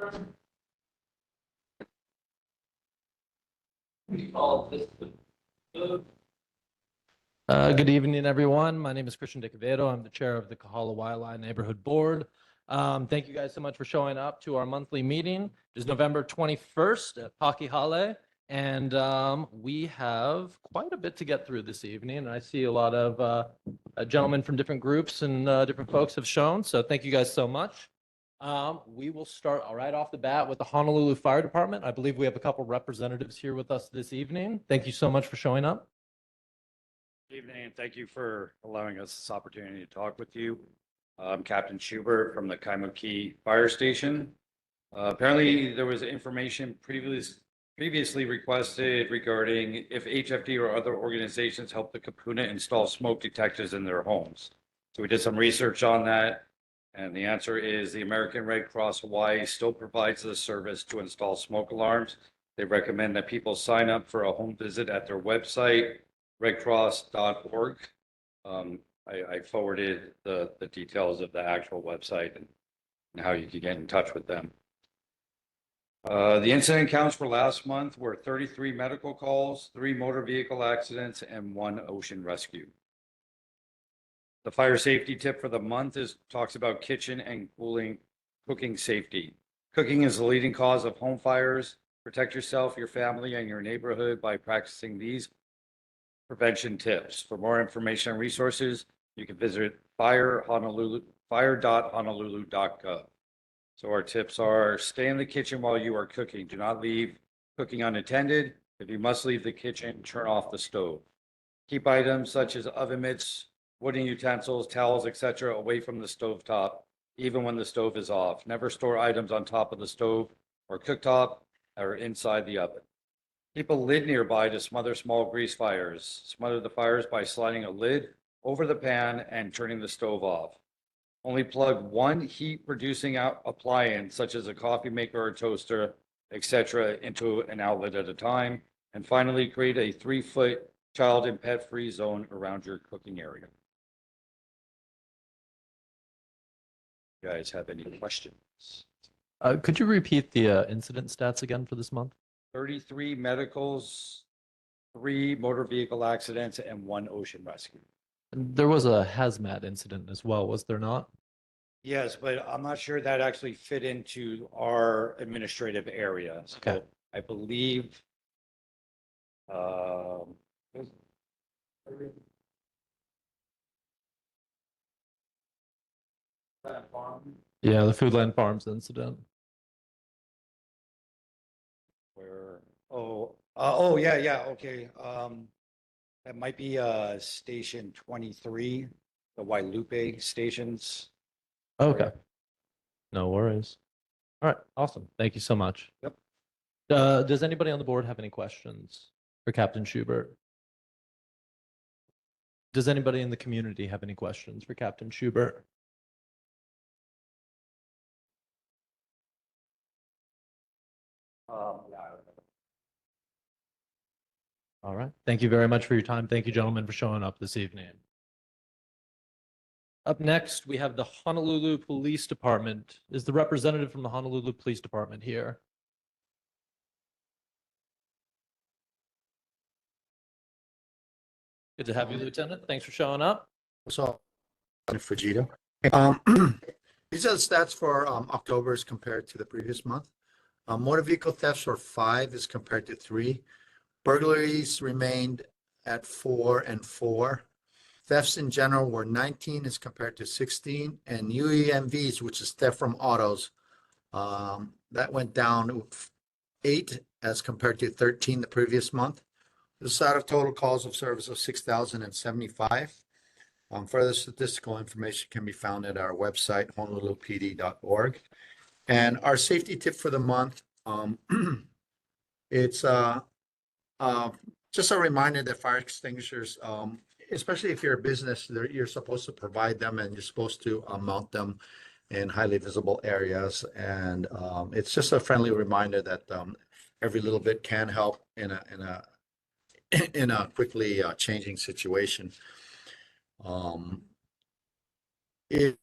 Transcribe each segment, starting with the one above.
Good evening, everyone. My name is Christian DeCavedo. I'm the chair of the Kāhala Waiʻalae Neighborhood Board. Thank you guys so much for showing up to our monthly meeting. It is November 21st at Kāhala, and we have quite a bit to get through this evening. And I see a lot of gentlemen from different groups and different folks have shown, so thank you guys so much. We will start right off the bat with the Honolulu Fire Department. I believe we have a couple representatives here with us this evening. Thank you so much for showing up. Good evening, and thank you for allowing us this opportunity to talk with you. I'm Captain Schubert from the Kaimuki Fire Station. Apparently, there was information previously requested regarding if HFD or other organizations help the Kapuna install smoke detectors in their homes. So we did some research on that, and the answer is the American Red Cross Hawaii still provides the service to install smoke alarms. They recommend that people sign up for a home visit at their website, redcross.org. I forwarded the details of the actual website and how you can get in touch with them. The incident counts for last month were 33 medical calls, 3 motor vehicle accidents, and 1 ocean rescue. The fire safety tip for the month talks about kitchen and cooking safety. Cooking is the leading cause of home fires. Protect yourself, your family, and your neighborhood by practicing these prevention tips. For more information and resources, you can visit fire.honolulu.gov. So our tips are: stay in the kitchen while you are cooking. Do not leave cooking unattended. If you must leave the kitchen, turn off the stove. Keep items such as oven mitts, wooden utensils, towels, etc. away from the stove top, even when the stove is off. Never store items on top of the stove or cooktop or inside the oven. Keep a lid nearby to smother small grease fires. Smother the fires by sliding a lid over the pan and turning the stove off. Only plug one heat-producing appliance, such as a coffee maker or toaster, etc., into an outlet at a time. And finally, create a 3-foot child and pet-free zone around your cooking area. You guys have any questions? Could you repeat the incident stats again for this month? 33 medicals, 3 motor vehicle accidents, and 1 ocean rescue. There was a hazmat incident as well, was there not? Yes, but I'm not sure that actually fit into our administrative area. So Okay. I believe Yeah, the Foodland Farms incident. where yeah, okay. That might be station 23, the Waiʻalae stations. Okay. No worries. All right, awesome. Thank you so much. Yep. Does anybody on the board have any questions for Captain Schubert? Does anybody in the community have any questions for Captain Schubert? All right. Thank you very much for your time. Thank you, gentlemen, for showing up this evening. Up next, we have the Honolulu Police Department. Is the representative from the Honolulu Police Department here? Good to have you, Lieutenant. Thanks for showing up. So, Fujita. These are the stats for October as compared to the previous month. Motor vehicle thefts were 5 as compared to 3. Burglaries remained at 4 and 4. Thefts in general were 19 as compared to 16. And UEMVs, which is theft from autos, that went down 8 as compared to 13 the previous month. This is out of total calls of service of 6,075. Further statistical information can be found at our website, honolulupd.org. And our safety tip for the month, it's just a reminder that fire extinguishers, especially if you're a business, you're supposed to provide them and you're supposed to mount them in highly visible areas. And it's just a friendly reminder that every little bit can help in a quickly changing situation. It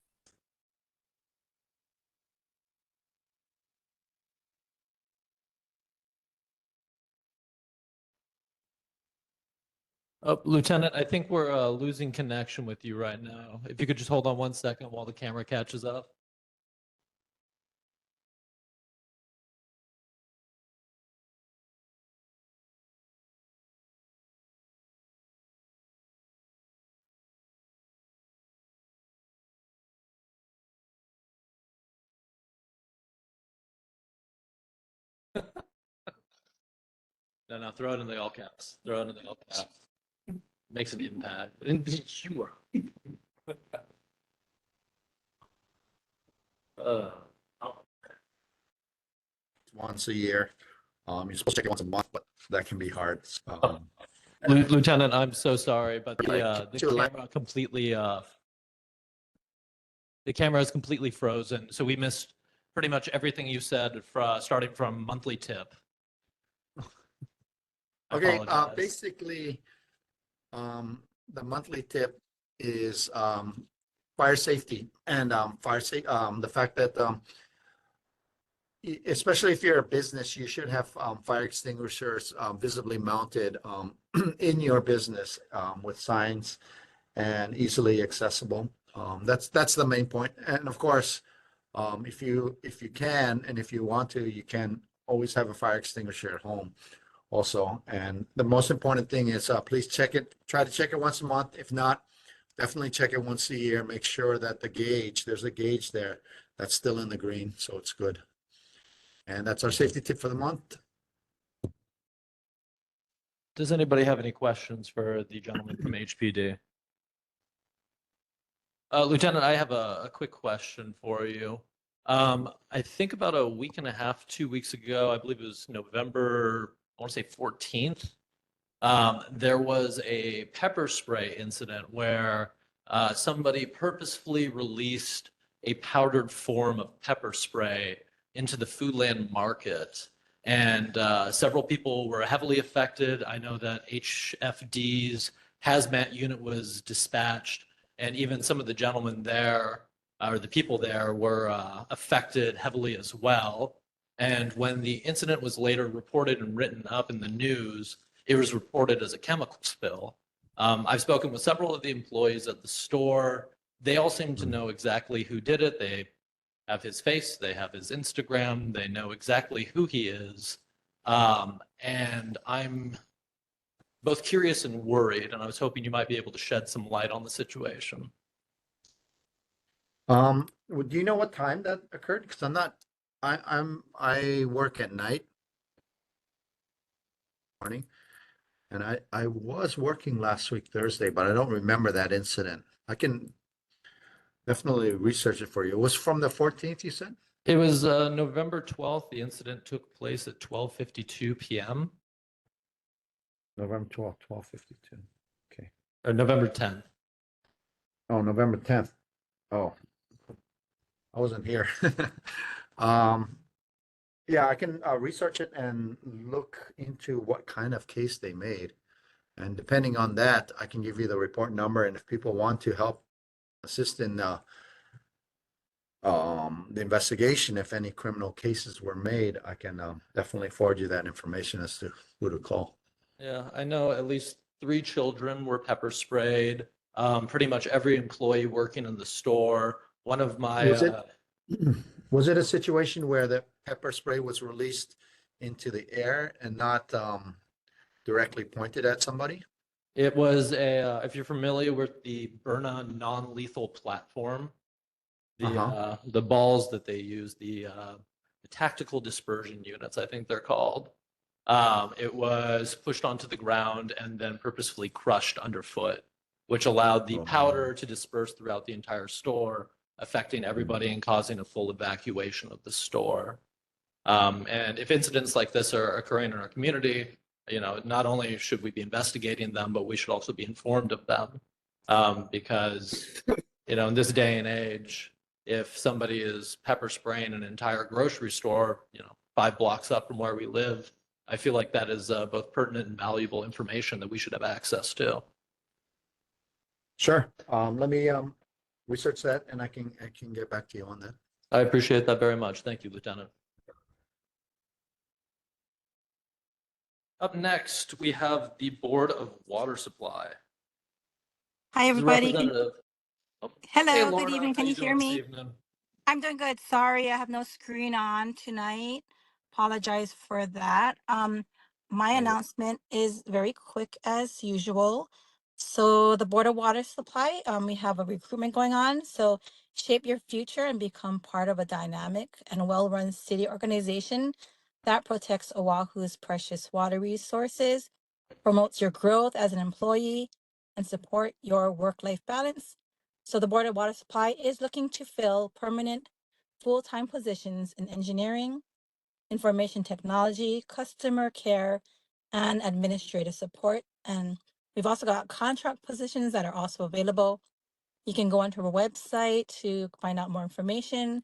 Lieutenant, I think we're losing connection with you right now. If you could just hold on 1 second while the camera catches up. No, throw it in the all caps. Throw it in the all caps. Makes an impact. Sure. Uh, Once a year. You're supposed to check it once a month, but that can be hard. Lieutenant, I'm so sorry, but the To la- camera is completely frozen. So we missed pretty much everything you said starting from monthly tip. I Okay, apologize. basically, the monthly tip is fire safety and the fact that especially if you're a business, you should have fire extinguishers visibly mounted in your business with signs and easily accessible. That's the main point. And of course, if you can and if you want to, you can always have a fire extinguisher at home also. And the most important thing is please check it. Try to check it once a month. If not, definitely check it once a year. Make sure that there's a gauge there that's still in the green, so it's good. And that's our safety tip for the month. Does anybody have any questions for the gentleman from HPD? Lieutenant, I have a quick question for you. I think about a week and a half, 2 weeks ago, I believe it was November, I want to say 14th, there was a pepper spray incident where somebody purposefully released a powdered form of pepper spray into the Foodland market. And several people were heavily affected. I know that HFD's hazmat unit was dispatched, and even some of the gentlemen there, or the people there, were affected heavily as well. And when the incident was later reported and written up in the news, it was reported as a chemical spill. I've spoken with several of the employees at the store. They all seem to know exactly who did it. They have his face, they have his Instagram, they know exactly who he is. And I'm both curious and worried, and I was hoping you might be able to shed some light on the situation. Do you know what time that occurred? Because I work at night, morning, and I was working last week Thursday, but I don't remember that incident. I can definitely research it for you. It was from the 14th, you said? It was November 12th. The incident took place at 12:52 p.m. November 12th, 12:52. Okay. Or November 10th. Oh, November 10th. Oh, I wasn't here. Yeah, I can research it and look into what kind of case they made. And depending on that, I can give you the report number. And if people want to help assist in the investigation, if any criminal cases were made, I can definitely forward you that information as to who to call. Yeah, I know at least 3 children were pepper sprayed. Pretty much every employee working in the store. One of my Was it was it a situation where the pepper spray was released into the air and not directly pointed at somebody? it was a if you're familiar with the Berna non-lethal platform, the balls that they use, the tactical dispersion units, I think they're called. It was pushed onto the ground and then purposefully crushed underfoot, which allowed the Oh, powder to disperse throughout the entire store, affecting everybody and causing a full evacuation of the store. And if incidents like this are occurring in our community, not only should we be investigating them, but we should also be informed of them. Because, in this day and age, if somebody is pepper spraying an entire grocery store, 5 blocks up from where we live, I feel like that is both pertinent and valuable information that we should have access to. Sure. Let me research that and I can get back to you on that. I appreciate that very much. Thank you, Lieutenant. Up next, we have the Board of Water Supply. Hi, This is a everybody. representative. Oh, hey, Hello, good Lorna, evening. how Can you hear doing this me? evening? I'm doing good. Sorry, I have no screen on tonight. Apologize for that. My No. announcement is very quick as usual. So the Board of Water Supply, we have a recruitment going on. So shape your future and become part of a dynamic and well-run city organization that protects Oahu's precious water resources, promotes your growth as an employee, and support your work-life balance. So the Board of Water Supply is looking to fill permanent full-time positions in engineering, information technology, customer care, and administrative support. And we've also got contract positions that are also available. You can go onto our website to find out more information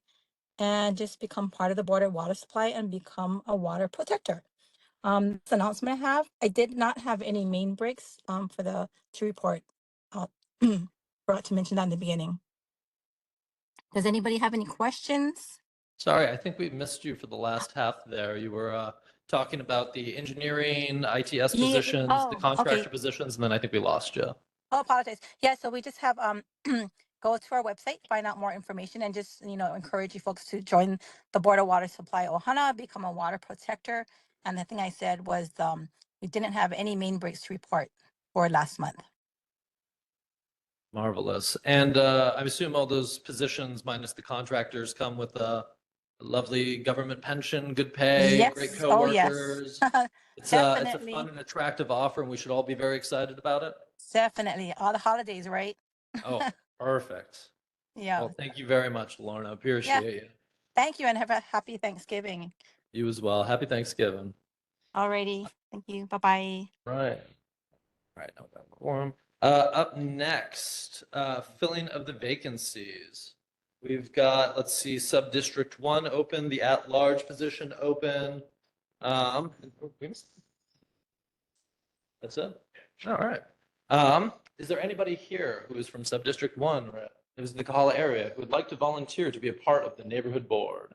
and just become part of the Board of Water Supply and become a water protector. This announcement I have, I did not have any main breaks for the to report. Uh, forgot to mention that in the beginning. Does anybody have any questions? Sorry, I think we missed you for the last half there. You were talking about the engineering, ITS Yeah, positions, the okay. contractor positions, and then I think we lost you. Oh, apologize. Yeah, so we just have go to our website, find out more information, and just encourage you folks to join the Board of Water Supply Ohana, become a water protector. And the thing I said was we didn't have any main breaks to report for last month. Marvelous. And I assume all those positions minus the contractors come with a lovely government pension, good pay, great Yes. Oh, yes. coworkers. It's a Definitely. fun and attractive offer, and we should all be very excited about it. Definitely. All the holidays, right? Oh, perfect. Yeah. Well, thank you very much, Lorna. Appreciate you. Thank you and have a happy Thanksgiving. You as well. Happy Thanksgiving. Alrighty. Thank you. Bye-bye. Right. All right, now we got quorum. Up next, filling of the vacancies. We've got, let's see, sub-district 1 open, the at-large position open. That's it? All right. Is there anybody here who is from sub-district 1 or who's in the Kāhala area who would like to volunteer to be a part of the neighborhood board?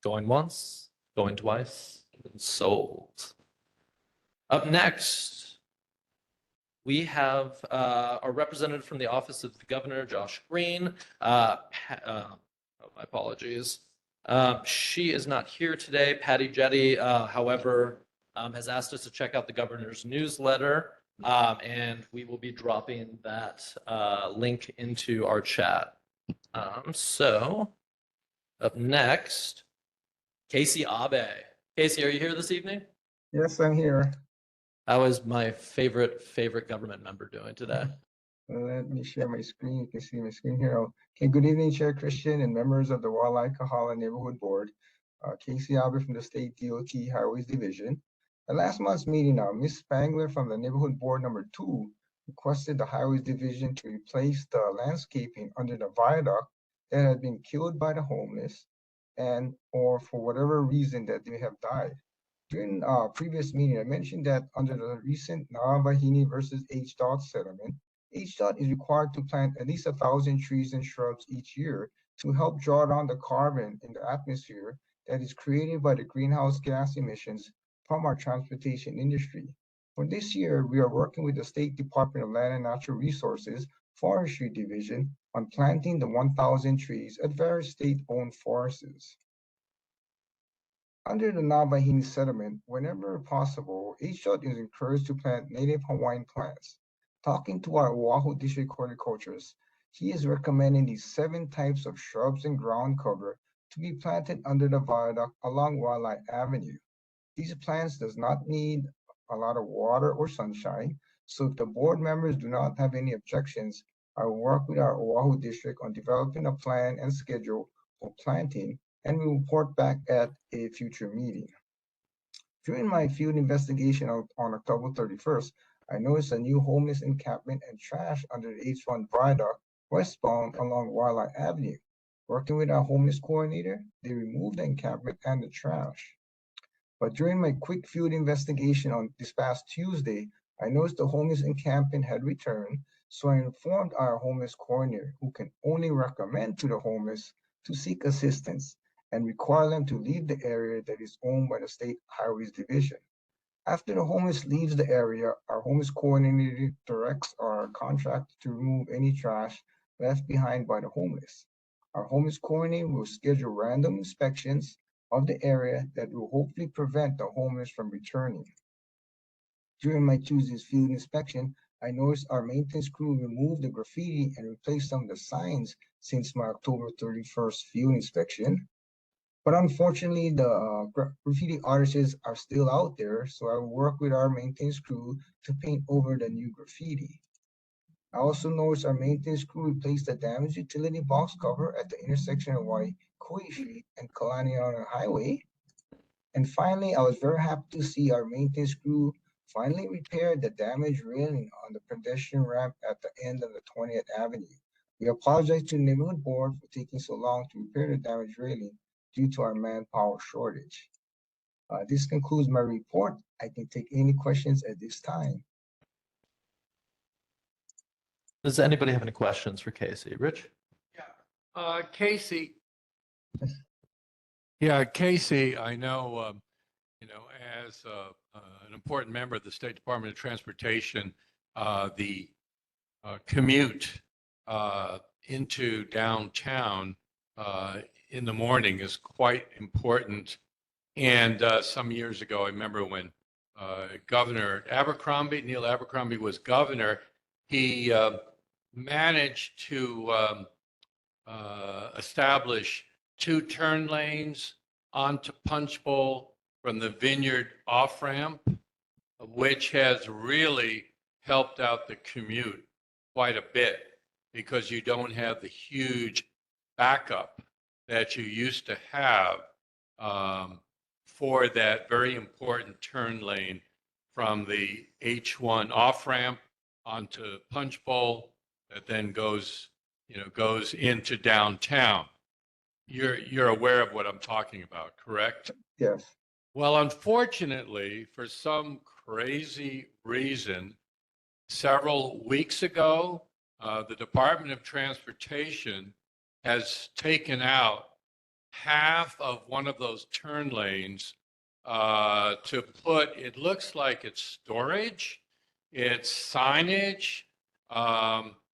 Going once, going twice, and sold. Up next, we have our representative from the Office of the Governor, Josh Green. My apologies. She is not here today. Patty Jetty, however, has asked us to check out the governor's newsletter, and we will be dropping that link into our chat. So, up next, Casey Abe. Casey, are you here this evening? Yes, I'm here. How is my favorite government member doing today? Let me share my screen. You can see my screen here. Okay, good evening, Chair Christian and members of the Waiʻalae Kāhala Neighborhood Board. Casey Albert from the State DOT Highways Division. At last month's meeting, Ms. Spangler from the Neighborhood Board number 2 requested the Highways Division to replace the landscaping under the viaduct that had been killed by the homeless and or for whatever reason that they have died. During our previous meeting, I mentioned that under the recent Navahini versus HDOT settlement, HDOT is required to plant at least 1,000 trees and shrubs each year to help draw down the carbon in the atmosphere that is created by the greenhouse gas emissions from our transportation industry. For this year, we are working with the State Department of Land and Natural Resources Forestry Division on planting the 1,000 trees at various state-owned forests. Under the Navahini settlement, whenever possible, HDOT is encouraged to plant native Hawaiian plants. Talking to our Oahu District horticulturist, he is recommending these 7 types of shrubs and ground cover to be planted under the viaduct along Waiʻalae Avenue. These plants does not need a lot of water or sunshine, so if the board members do not have any objections, I will work with our Oahu District on developing a plan and schedule for planting, and we will report back at a future meeting. During my field investigation on October 31st, I noticed a new homeless encampment and trash under the H1 viaduct westbound along Waiʻalae Avenue. Working with our homeless coordinator, they removed the encampment and the trash. But during my quick field investigation on this past Tuesday, I noticed the homeless encampment had returned, so I informed our homeless coordinator, who can only recommend to the homeless to seek assistance, and require them to leave the area that is owned by the State Highways Division. After the homeless leaves the area, our homeless coordinator directs our contractor to remove any trash left behind by the homeless. Our homeless coordinator will schedule random inspections of the area that will hopefully prevent the homeless from returning. During my Tuesday's field inspection, I noticed our maintenance crew removed the graffiti and replaced some of the signs since my October 31st field inspection. But unfortunately, the graffiti artists are still out there, so I will work with our maintenance crew to paint over the new graffiti. I also noticed our maintenance crew replaced the damaged utility box cover at the intersection of Waiʻalae Street and Kalaniana Highway. And finally, I was very happy to see our maintenance crew finally repair the damaged railing on the pedestrian ramp at the end of the 20th Avenue. We apologize to the neighborhood board for taking so long to repair the damaged railing due to our manpower shortage. This concludes my report. I can take any questions at this time. Does anybody have any questions for Casey? Rich? Casey. Yeah, Casey, I know, as an important member of the State Department of Transportation, the commute into downtown in the morning is quite important. And some years ago, I remember when Governor Abercrombie, Neil Abercrombie was governor, he managed to establish 2 turn lanes onto Punch Bowl from the Vineyard off-ramp, which has really helped out the commute quite a bit because you don't have the huge backup that you used to have for that very important turn lane from the H1 off-ramp onto Punch Bowl that then goes into downtown. You're aware of what I'm talking about, correct? Yes. Well, unfortunately, for some crazy reason, several weeks ago, the Department of Transportation has taken out half of one of those turn lanes to put, it looks like it's storage, it's signage,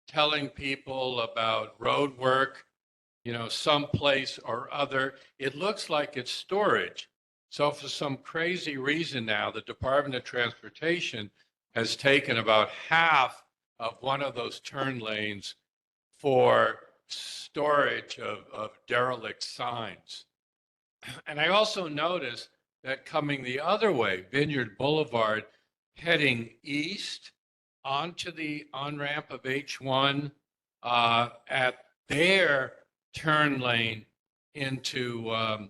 telling people about road work, someplace or other. It looks like it's storage. So for some crazy reason now, the Department of Transportation has taken about half of one of those turn lanes for storage of derelict signs. And I also noticed that coming the other way, Vineyard Boulevard, heading east onto the on-ramp of H1 at their turn lane into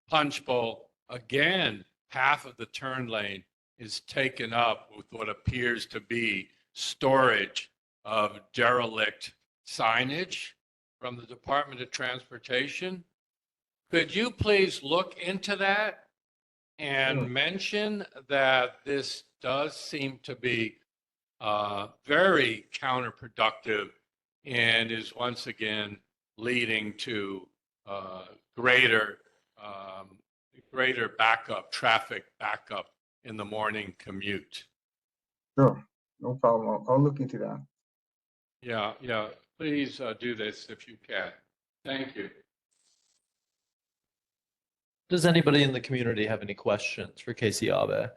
Punch Bowl, again, half of the turn lane is taken up with what appears to be storage of derelict signage from the Department of Transportation. Could you please look into that and mention that this does seem to be very counterproductive and is once again leading to greater traffic backup in the morning commute? Sure, no problem. I'll look into that. Yeah, please do this if you can. Thank you. Does anybody in the community have any questions for Casey Abe?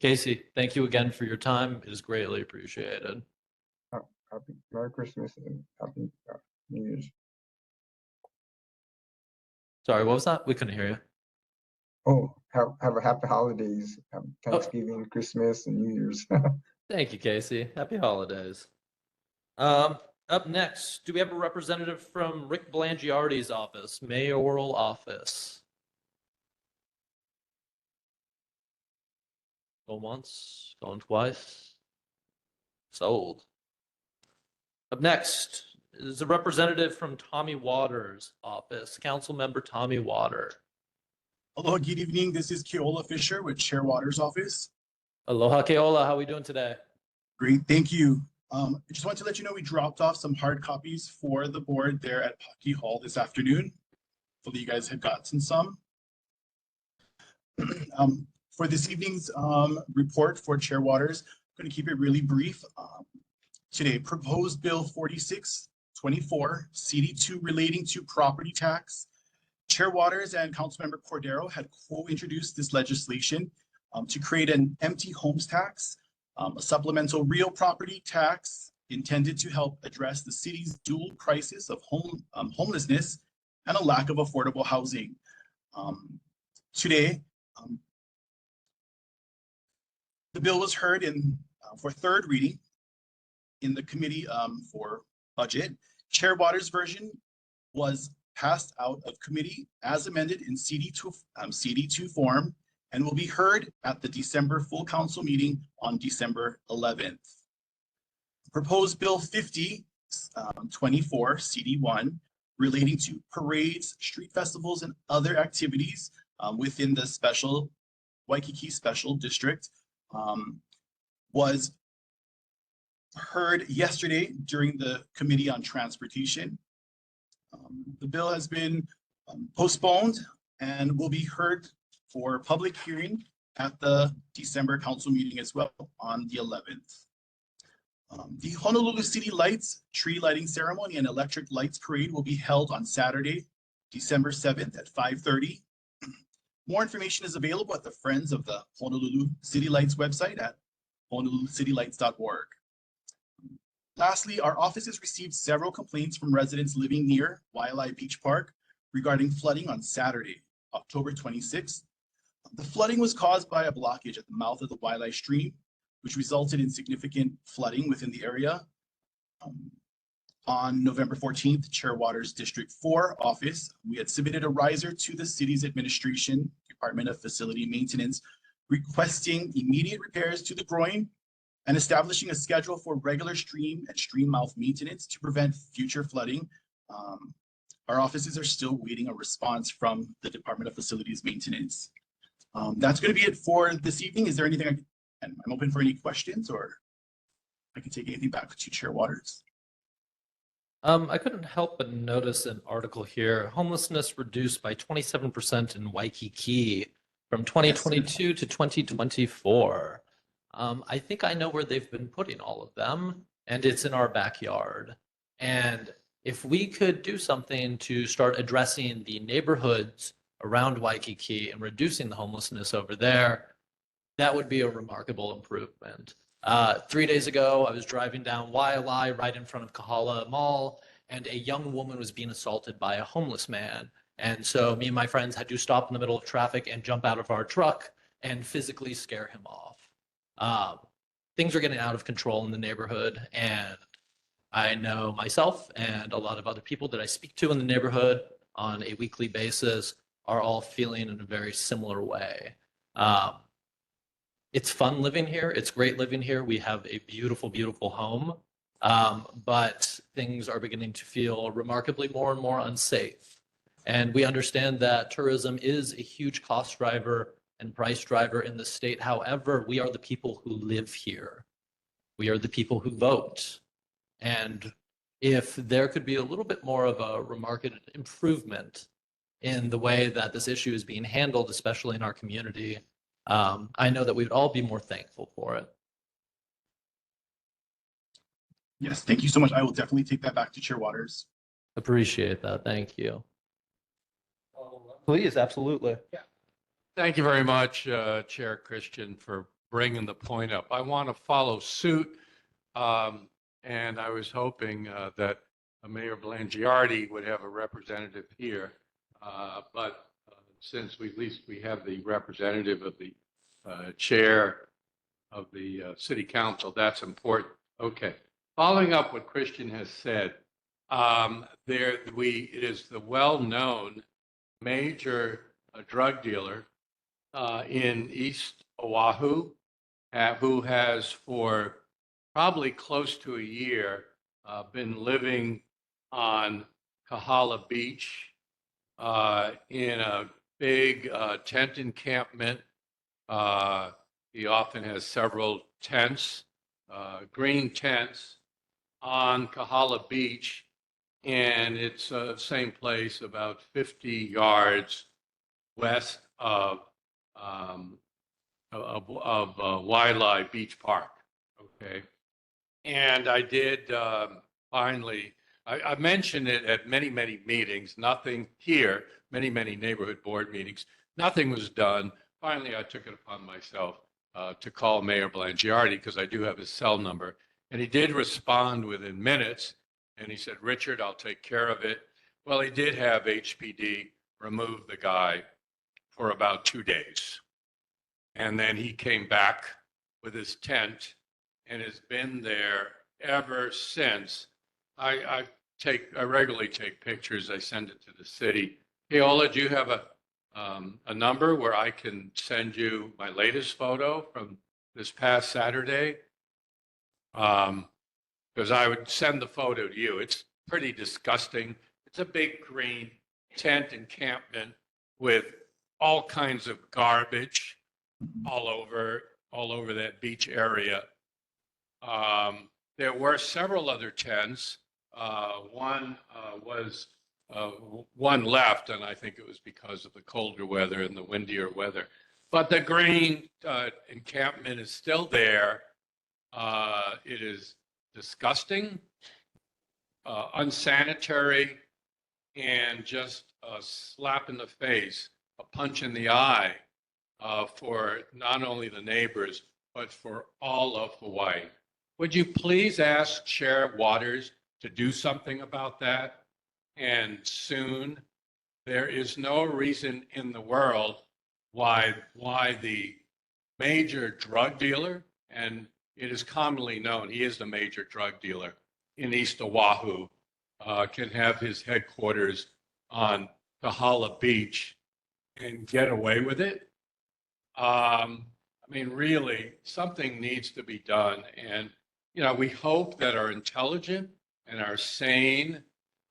Casey, thank you again for your time. It is greatly appreciated. Happy Merry Christmas and Happy New Year's. Sorry, what was that? We couldn't hear you. Oh, have a happy holidays, Thanksgiving, Christmas, and New Year's. Thank you, Casey. Happy holidays. Up next, do we have a representative from Rick Blangiardi's office, mayoral office? Going once, going twice. Sold. Up next is a representative from Tommy Waters' office, Council Member Tommy Water. Hello, good evening. This is Keola Fisher with Chair Waters' office. Aloha, Keola. How are we doing today? Great, thank you. I just want to let you know we dropped off some hard copies for the board there at Pocky Hall this afternoon. Hopefully you guys have gotten some. For this evening's report for Chair Waters, I'm going to keep it really brief. Today, proposed bill 4624, CD2 relating to property tax. Chair Waters and Councilmember Cordero had co-introduced this legislation to create an empty homes tax, a supplemental real property tax intended to help address the city's dual crisis of homelessness and a lack of affordable housing. Today, the bill was heard for third reading in the committee for budget. Chair Waters' version was passed out of committee as amended in CD2 form and will be heard at the December full council meeting on December 11th. Proposed Bill 5024 CD1 relating to parades, street festivals, and other activities within the Waikiki Special District was heard yesterday during the Committee on Transportation. The bill has been postponed and will be heard for public hearing at the December council meeting as well on the 11th. The Honolulu City Lights tree lighting ceremony and electric lights parade will be held on Saturday, December 7th at 5:30. More information is available at the Friends of the Honolulu City Lights website at honolulucitylights.org. Lastly, our office has received several complaints from residents living near Waiʻalae Beach Park regarding flooding on Saturday, October 26th. The flooding was caused by a blockage at the mouth of the Waiʻalae stream, which resulted in significant flooding within the area. On November 14th, Chair Waters District 4 office, we had submitted a riser to the city's administration, Department of Facility Maintenance, requesting immediate repairs to the groin and establishing a schedule for regular stream and stream mouth maintenance to prevent future flooding. Our offices are still waiting a response from the Department of Facilities Maintenance. That's going to be it for this evening. Is there anything I'm open for any questions, or I can take anything back to Chair Waters. I couldn't help but notice an article here. Homelessness reduced by 27% in Waikiki from 2022 to 2024. I think I know where they've been putting all of them, and it's in our backyard. And if we could do something to start addressing the neighborhoods around Waikiki and reducing the homelessness over there, that would be a remarkable improvement. 3 days ago, I was driving down Waiʻalae right in front of Kāhala Mall, and a young woman was being assaulted by a homeless man. And so me and my friends had to stop in the middle of traffic and jump out of our truck and physically scare him off. Things are getting out of control in the neighborhood, and I know myself and a lot of other people that I speak to in the neighborhood on a weekly basis are all feeling in a very similar way. It's fun living here. It's great living here. We have a beautiful, beautiful home, but things are beginning to feel remarkably more and more unsafe. And we understand that tourism is a huge cost driver and price driver in the state. However, we are the people who live here. We are the people who vote. And if there could be a little bit more of a remarkable improvement in the way that this issue is being handled, especially in our community, I know that we'd all be more thankful for it. Yes, thank you so much. I will definitely take that back to Chair Waters. Appreciate that. Thank you. Please, absolutely. Thank you very much, Chair Christian, for bringing the point up. I want to follow suit, and I was hoping that Mayor Blangiardi would have a representative here, but since at least we have the representative of the chair of the city council, that's important. Okay. Following up what Christian has said, it is the well-known major drug dealer in East Oahu, who has for probably close to a year been living on Kāhala Beach in a big tent encampment. He often has several tents, green tents, on Kāhala Beach, and it's same place about 50 yards west of Waiʻalae Beach Park. Okay, and I did finally. I mentioned it at many meetings. Nothing here. Many neighborhood board meetings. Nothing was done. Finally, I took it upon myself to call Mayor Blangiardi because I do have his cell number, and he did respond within minutes. And he said, "Richard, I'll take care of it." Well, he did have HPD remove the guy for about 2 days. And then he came back with his tent and has been there ever since. I regularly take pictures. I send it to the city. Hey, Ola, do you have a number where I can send you my latest photo from this past Saturday? Because I would send the photo to you. It's pretty disgusting. It's a big green tent encampment with all kinds of garbage all over that beach area. There were several other tents. One left, and I think it was because of the colder weather and the windier weather. But the green encampment is still there. It is disgusting, unsanitary, and just a slap in the face, a punch in the eye for not only the neighbors, but for all of Hawaii. Would you please ask Chair Waters to do something about that? And soon. There is no reason in the world why the major drug dealer, and it is commonly known he is the major drug dealer in East Oahu, can have his headquarters on Kāhala Beach and get away with it. I mean, really, something needs to be done. And, we hope that our intelligent and our sane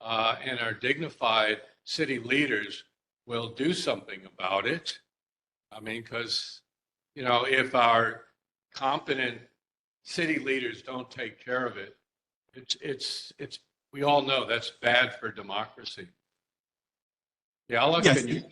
and our dignified city leaders will do something about it. I mean, because, if our competent city leaders don't take care of it, we all know that's bad for democracy. Yala, Yes. can you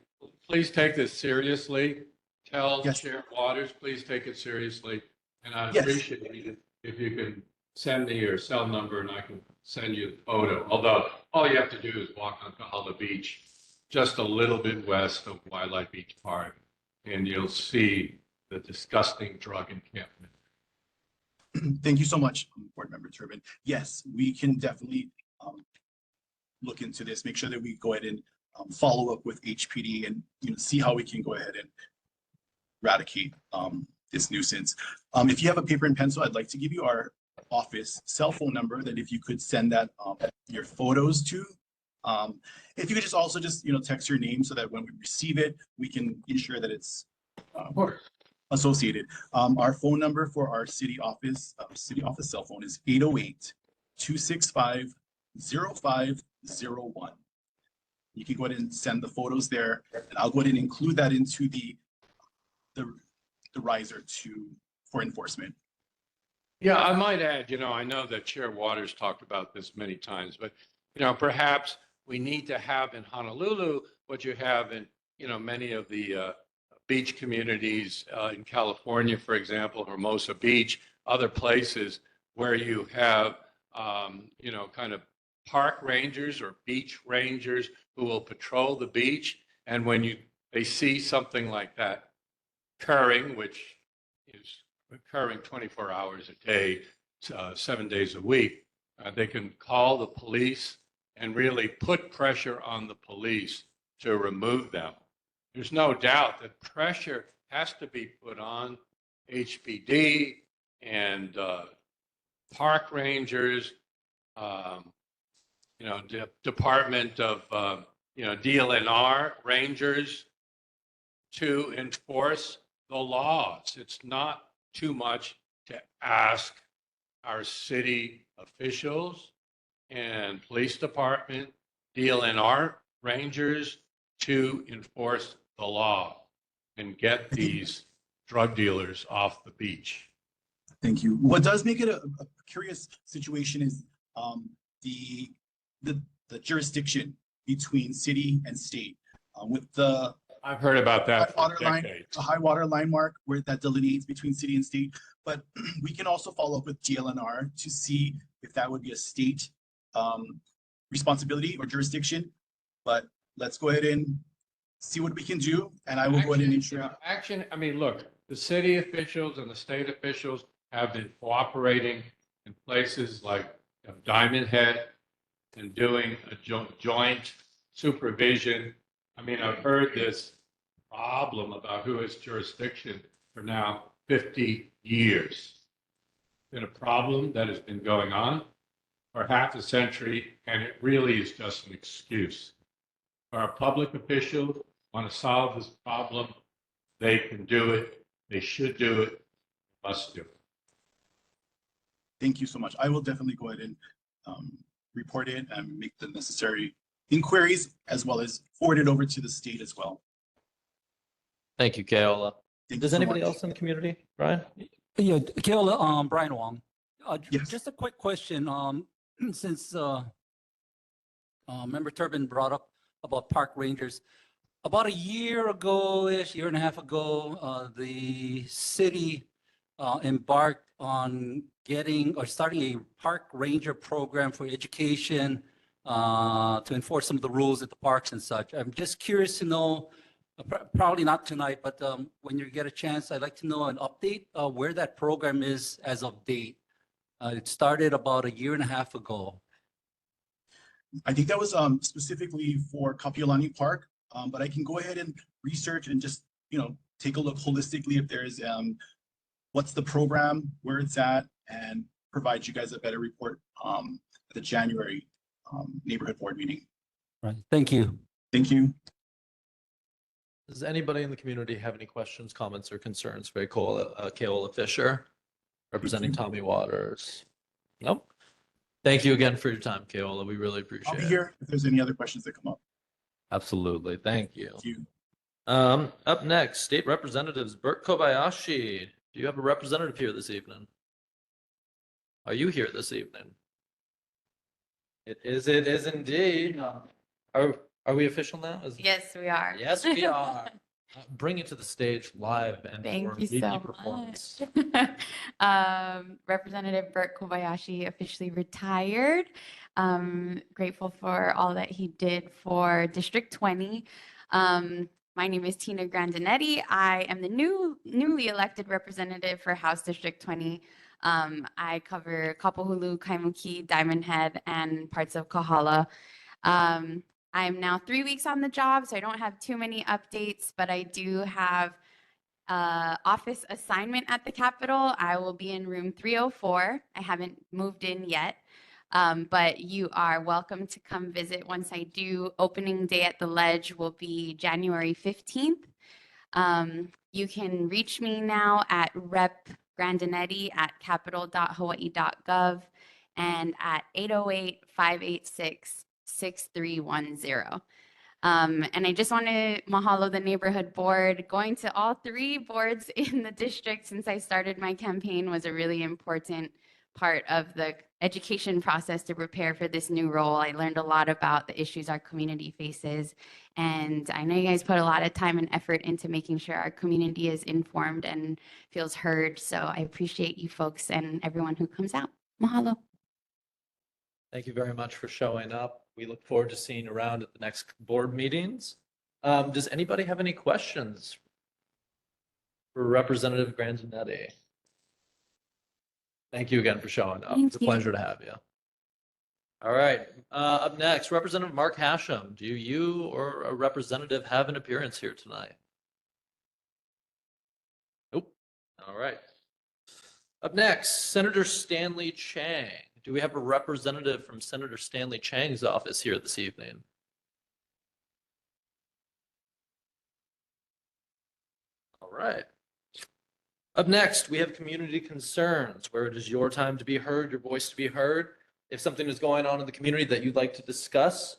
please take this seriously? Tell Yes. Chair Waters, please take it seriously. And I'd Yes. appreciate it if you can send me your cell number and I can send you the photo. Although all you have to do is walk on Kāhala Beach, just a little bit west of Waiʻalae Beach Park, and you'll see the disgusting drug encampment. Thank you so much, Board Member Turbin. Yes, we can definitely look into this, make sure that we go ahead and follow up with HPD and see how we can go ahead and eradicate this nuisance. If you have a paper and pencil, I'd like to give you our office cell phone number that if you could send that your photos to. If you could just also text your name so that when we receive it, we can ensure that it's associated. Our phone number for our city office cell phone is 808-265-0501. You can go ahead and send the photos there, and I'll go ahead and include that into the riser for enforcement. Yeah, I might add, I know that Chair Waters talked about this many times, but, perhaps we need to have in Honolulu what you have in, many of the beach communities in California, for example, Hermosa Beach, other places where you have, kind of park rangers or beach rangers who will patrol the beach. And when they see something like that occurring, which is occurring 24 hours a day, 7 days a week, they can call the police and really put pressure on the police to remove them. There's no doubt that pressure has to be put on HPD and park rangers, Department of, DLNR rangers to enforce the laws. It's not too much to ask our city officials and police department, DLNR rangers to enforce the law and get these drug dealers off the beach. Thank you. What does make it a curious situation is the, the jurisdiction between city and state with the I've heard about high that for water line, decades. the high water line mark where that delineates between city and state. But we can also follow up with DLNR to see if that would be a state responsibility or jurisdiction. But let's go ahead and see what we can do. And I will go ahead and ensure. Action, I mean, look, the city officials and the state officials have been cooperating in places like Diamond Head and doing a joint supervision. I mean, I've heard this problem about who has jurisdiction for now 50 years. Been a problem that has been going on for half a century, and it really is just an excuse. For a public official want to solve this problem, they can do it, they should do it, must do it. Thank you so much. I will definitely go ahead and report it and make the necessary inquiries as well as forward it over to the state as well. Thank you, Kāhala. Thank you Does so anybody much. else in the community, Brian? Yeah, Kāhala, Brian Wong. Yes. Just a quick question. Since Member Turbin brought up about park rangers, about a year ago-ish, year and a half ago, the city embarked on getting or starting a park ranger program for education to enforce some of the rules at the parks and such. I'm just curious to know, probably not tonight, but when you get a chance, I'd like to know an update where that program is as of date. It started about a year and a half ago. I think that was specifically for Kapiolani Park, but I can go ahead and research and just, take a look holistically if there's what's the program, where it's at, and provide you guys a better report at the January neighborhood board meeting. Right. Thank you. Thank you. Does anybody in the community have any questions, comments, or concerns for Kāhala Fisher, representing Tommy Waters? Nope. Thank you again for your time, Kāhala. We really appreciate I'll be it. here if there's any other questions that come up. Absolutely. Thank you. Thank you. Up next, State Representatives Bert Kobayashi. Do you have a representative here this evening? Are you here this evening? It is indeed. Are we official now? Yes, we are. Yes, we are. Bring it to the stage live and Thank for you VP so performance. much. Representative Bert Kobayashi officially retired. Grateful for all that he did for District 20. My name is Tina Grandinetti. I am the newly elected representative for House District 20. I cover Kapahulu, Kaimuki, Diamond Head, and parts of Kāhala. I'm now 3 weeks on the job, so I don't have too many updates, but I do have office assignment at the Capitol. I will be in room 304. I haven't moved in yet, but you are welcome to come visit once I do. Opening day at the Ledge will be January 15th. You can reach me now at Rep. Grandinetti at capitol.hawaii.gov and at 808-586-6310. And I just want to mahalo the neighborhood board. Going to all 3 boards in the district since I started my campaign was a really important part of the education process to prepare for this new role. I learned a lot about the issues our community faces. And I know you guys put a lot of time and effort into making sure our community is informed and feels heard. So I appreciate you folks and everyone who comes out. Mahalo. Thank you very much for showing up. We look forward to seeing you around at the next board meetings. Does anybody have any questions for Representative Grandinetti? Thank you again for showing up. Thank It's a you. pleasure to have you. All right. Up next, Representative Mark Hashem. Do you or a representative have an appearance here tonight? Nope. All right. Up next, Senator Stanley Chang. Do we have a representative from Senator Stanley Chang's office here this evening? All right. Up next, we have community concerns, where it is your time to be heard, your voice to be heard. If something is going on in the community that you'd like to discuss,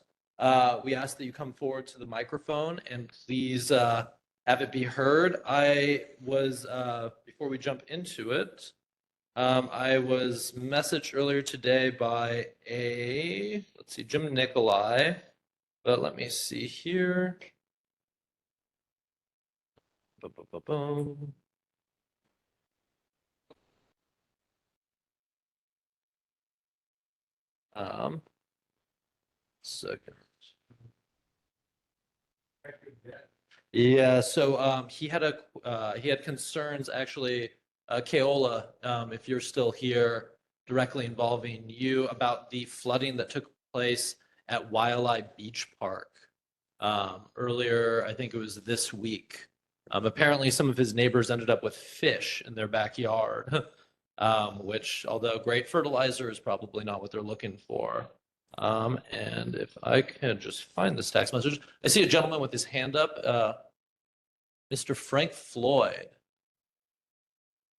we ask that you come forward to the microphone and please have it be heard. Before we jump into it, I was messaged earlier today by let's see, Jim Nicolai, but let me see here. Ba-ba-ba-boom. Second. Yeah, so he had concerns actually, Keola, if you're still here, directly involving you about the flooding that took place at Waiʻalae Beach Park earlier. I think it was this week. Apparently, some of his neighbors ended up with fish in their backyard, which, although great fertilizer, is probably not what they're looking for. And if I can just find this text message, I see a gentleman with his hand up, Mr. Frank Floyd.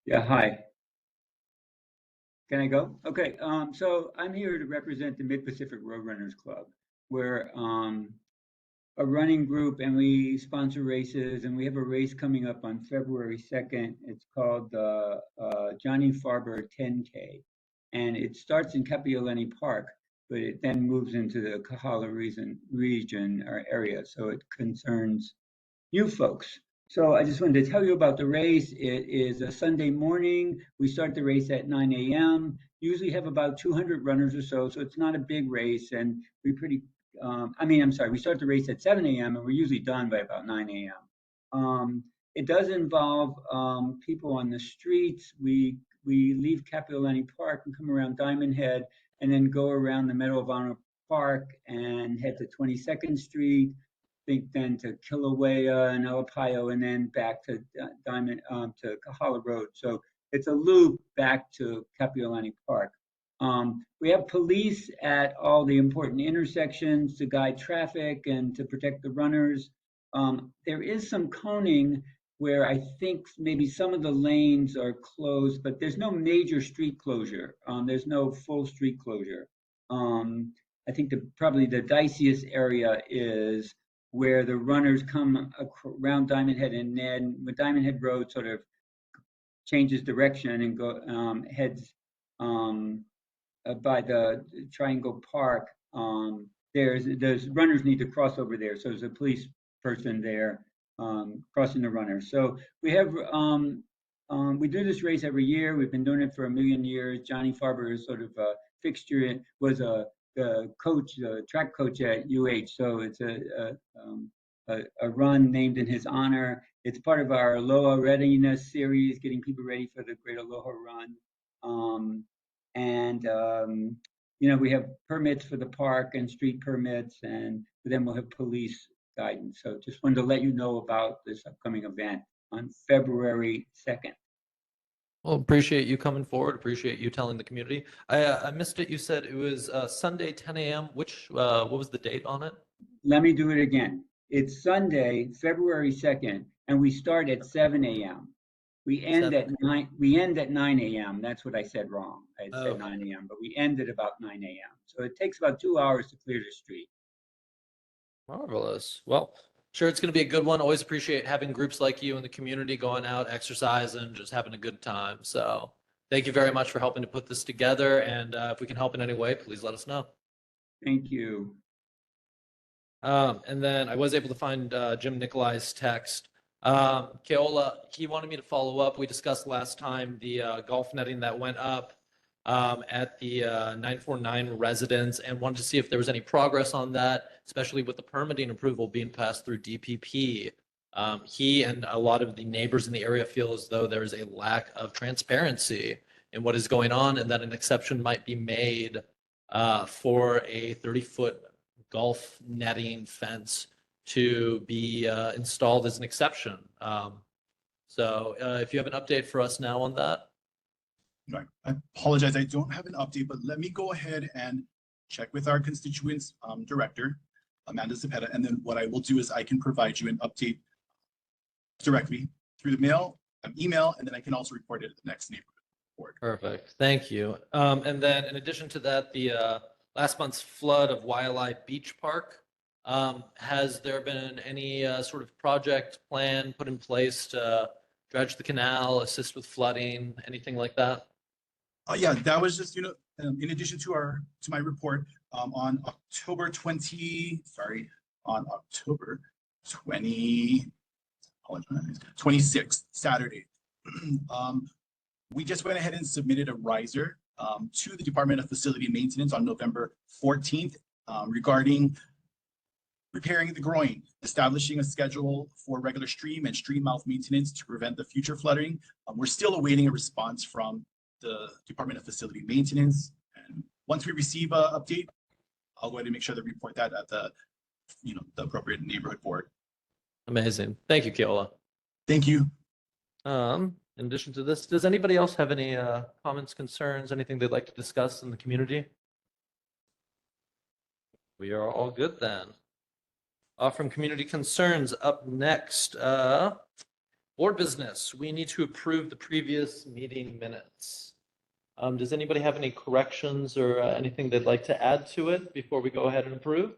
Yeah, hi. Can I go? Okay, so I'm here to represent the Mid-Pacific Roadrunners Club. We're a running group and we sponsor races, and we have a race coming up on February 2nd. It's called the Johnny Farber 10K. And it starts in Kapiolani Park, but it then moves into the Kāhala region or area. So it concerns you folks. So I just wanted to tell you about the race. It is a Sunday morning. We start the race at 9 a.m. Usually have about 200 runners or so it's not a big race. And we we start the race at 7 a.m. and we're usually done by about 9 a.m. It does involve people on the streets. We leave Kapiolani Park and come around Diamond Head and then go around the Medal of Honor Park and head to 22nd Street, think then to Kilauea and Alapaio, and then back to to Kāhala Road. So it's a loop back to Kapiolani Park. We have police at all the important intersections to guide traffic and to protect the runners. There is some coning where I think maybe some of the lanes are closed, but there's no major street closure. There's no full street closure. I think probably the diciest area is where the runners come around Diamond Head, and then with Diamond Head Road sort of changes direction and heads by the Triangle Park. There's runners need to cross over there, so there's a police person there crossing the runners. So we we do this race every year. We've been doing it for 1,000,000 years. Johnny Farber is sort of a fixture. It was the track coach at UH. So it's a run named in his honor. It's part of our Aloha Readiness series, getting people ready for the Great Aloha Run. We have permits for the park and street permits, and then we'll have police guidance. So just wanted to let you know about this upcoming event on February 2nd. Well, appreciate you coming forward. Appreciate you telling the community. I missed it. You said it was Sunday, 10 a.m. What was the date on it? Let me do it again. It's Sunday, February 2nd, and we start at 7 a.m. We end at 9 a.m. That's what I said wrong. I said 9 a.m., but we end at about 9 a.m. So it takes about 2 hours to clear the street. Marvelous. Well, sure, it's going to be a good one. Always appreciate having groups like you in the community going out, exercising, just having a good time. So thank you very much for helping to put this together. And if we can help in any way, please let us know. Thank you. And then I was able to find Jim Nicolai's text. Keola, he wanted me to follow up. We discussed last time the golf netting that went up at the 949 residence, and wanted to see if there was any progress on that, especially with the permitting approval being passed through DPP. He and a lot of the neighbors in the area feel as though there's a lack of transparency in what is going on, and that an exception might be made for a 30-foot golf netting fence to be installed as an exception. So if you have an update for us now on that. Right. I apologize, I don't have an update, but let me go ahead and check with our constituents director, Amanda Zepeda, and then what I will do is I can provide you an update directly through the mail, email, and then I can also report it at the next neighborhood board. Perfect. Thank you. And then in addition to that, the last month's flood of Waiʻalae Beach Park, has there been any sort of project plan put in place to dredge the canal, assist with flooding, anything like that? Yeah, that was just, in addition to my report, on October 26th, Saturday. We just went ahead and submitted a riser to the Department of Facility Maintenance on November 14th regarding repairing the groin, establishing a schedule for regular stream and stream mouth maintenance to prevent the future flooding. We're still awaiting a response from the Department of Facility Maintenance. And once we receive an update, I'll go ahead and make sure to report that at the appropriate neighborhood board. Amazing. Thank you, Keola. Thank you. In addition to this, does anybody else have any comments, concerns, anything they'd like to discuss in the community? We are all good then. From community concerns, up next, board business. We need to approve the previous meeting minutes. Does anybody have any corrections or anything they'd like to add to it before we go ahead and approve?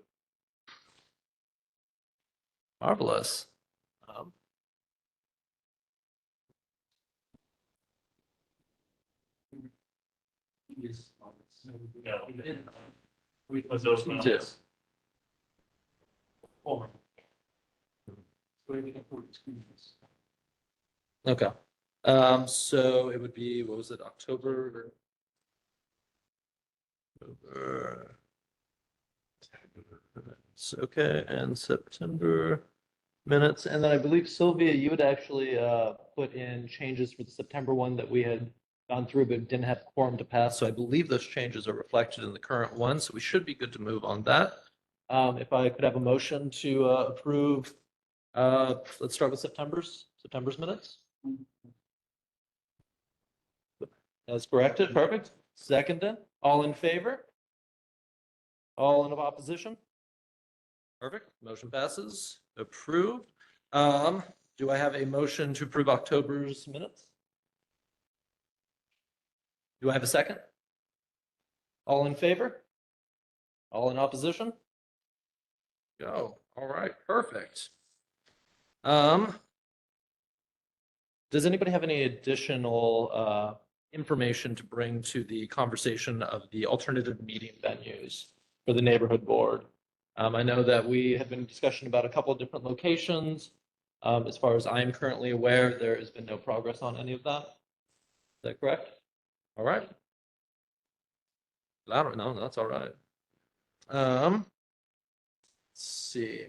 Marvelous. Two. Okay. So it would be, what was it, October? Okay, and September minutes. And then I believe, Sylvia, you had actually put in changes for the September one that we had gone through but didn't have quorum to pass. So I believe those changes are reflected in the current one. So we should be good to move on that. If I could have a motion to approve, let's start with September's minutes. That's corrected. Perfect. Seconded. All in favor? All in opposition? Perfect. Motion passes. Approved. Do I have a motion to approve October's minutes? Do I have a second? All in favor? All in opposition? Go. All right. Perfect. Does anybody have any additional information to bring to the conversation of the alternative meeting venues for the neighborhood board? I know that we have been in discussion about a couple of different locations. As far as I am currently aware, there has been no progress on any of that. Is that correct? All right. I don't know. That's all right. Let's see.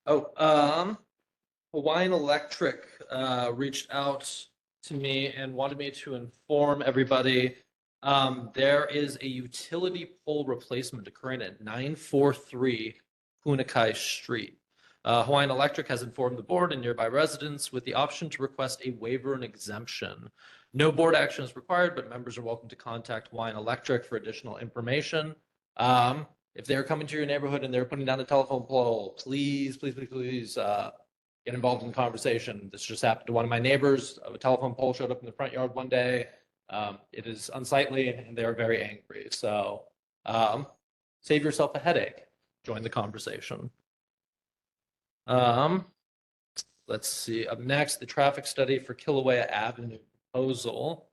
Oh, Hawaiian Electric reached out to me and wanted me to inform everybody there is a utility pole replacement occurring at 943 Punakai Street. Hawaiian Electric has informed the board and nearby residents with the option to request a waiver and exemption. No board action is required, but members are welcome to contact Hawaiian Electric for additional information. If they're coming to your neighborhood and they're putting down a telephone pole, please get involved in the conversation. This just happened to one of my neighbors. A telephone pole showed up in the front yard one day. It is unsightly and they're very angry. So save yourself a headache. Join the conversation. Let's see. Up next, the traffic study for Kilauea Avenue proposal.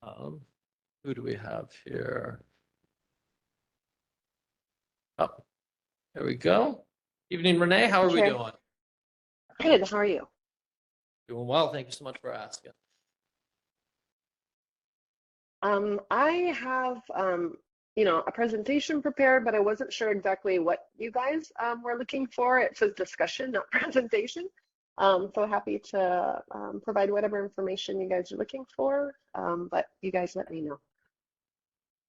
Who do we have here? Oh, there we go. Evening, Renee. How are we doing? Good. How are you? Doing well. Thank you so much for asking. I have, a presentation prepared, but I wasn't sure exactly what you guys were looking for. It says discussion, not presentation. So happy to provide whatever information you guys are looking for, but you guys let me know.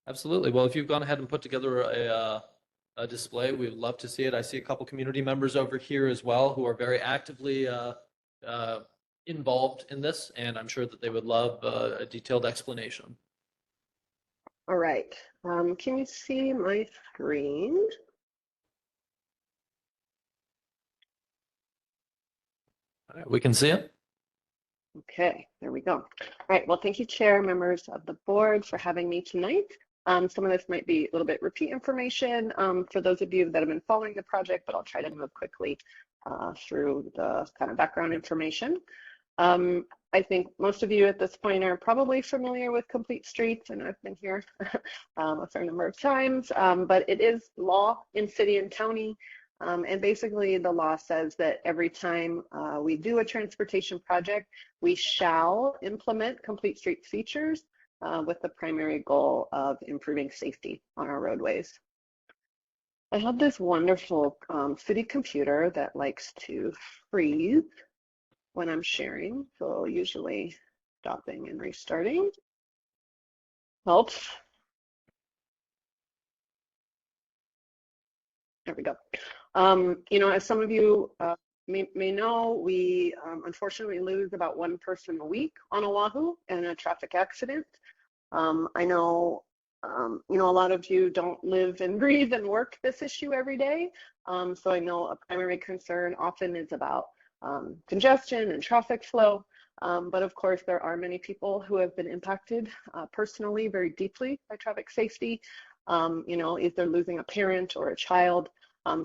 Absolutely. Well, if you've gone ahead and put together a display, we'd love to see it. I see a couple community members over here as well who are very actively involved in this, and I'm sure that they would love a detailed explanation. All right. Can you see my screen? All right, we can see it. Okay, there we go. All right. Well, thank you, Chair, members of the board, for having me tonight. Some of this might be a little bit repeat information for those of you that have been following the project, but I'll try to move quickly through the kind of background information. I think most of you at this point are probably familiar with Complete Streets, and I've been here a fair number of times, but it is law in city and county. And basically the law says that every time we do a transportation project, we shall implement Complete Streets features with the primary goal of improving safety on our roadways. I have this wonderful city computer that likes to freeze when I'm sharing, so usually stopping and restarting helps. There we go. You know, as some of you may know, we unfortunately lose about one person a week on Oahu in a traffic accident. I know, you know, a lot of you don't live and breathe and work this issue every day. So I know a primary concern often is about congestion and traffic flow. But of course, there are many people who have been impacted personally very deeply by traffic safety. You know, either losing a parent or a child.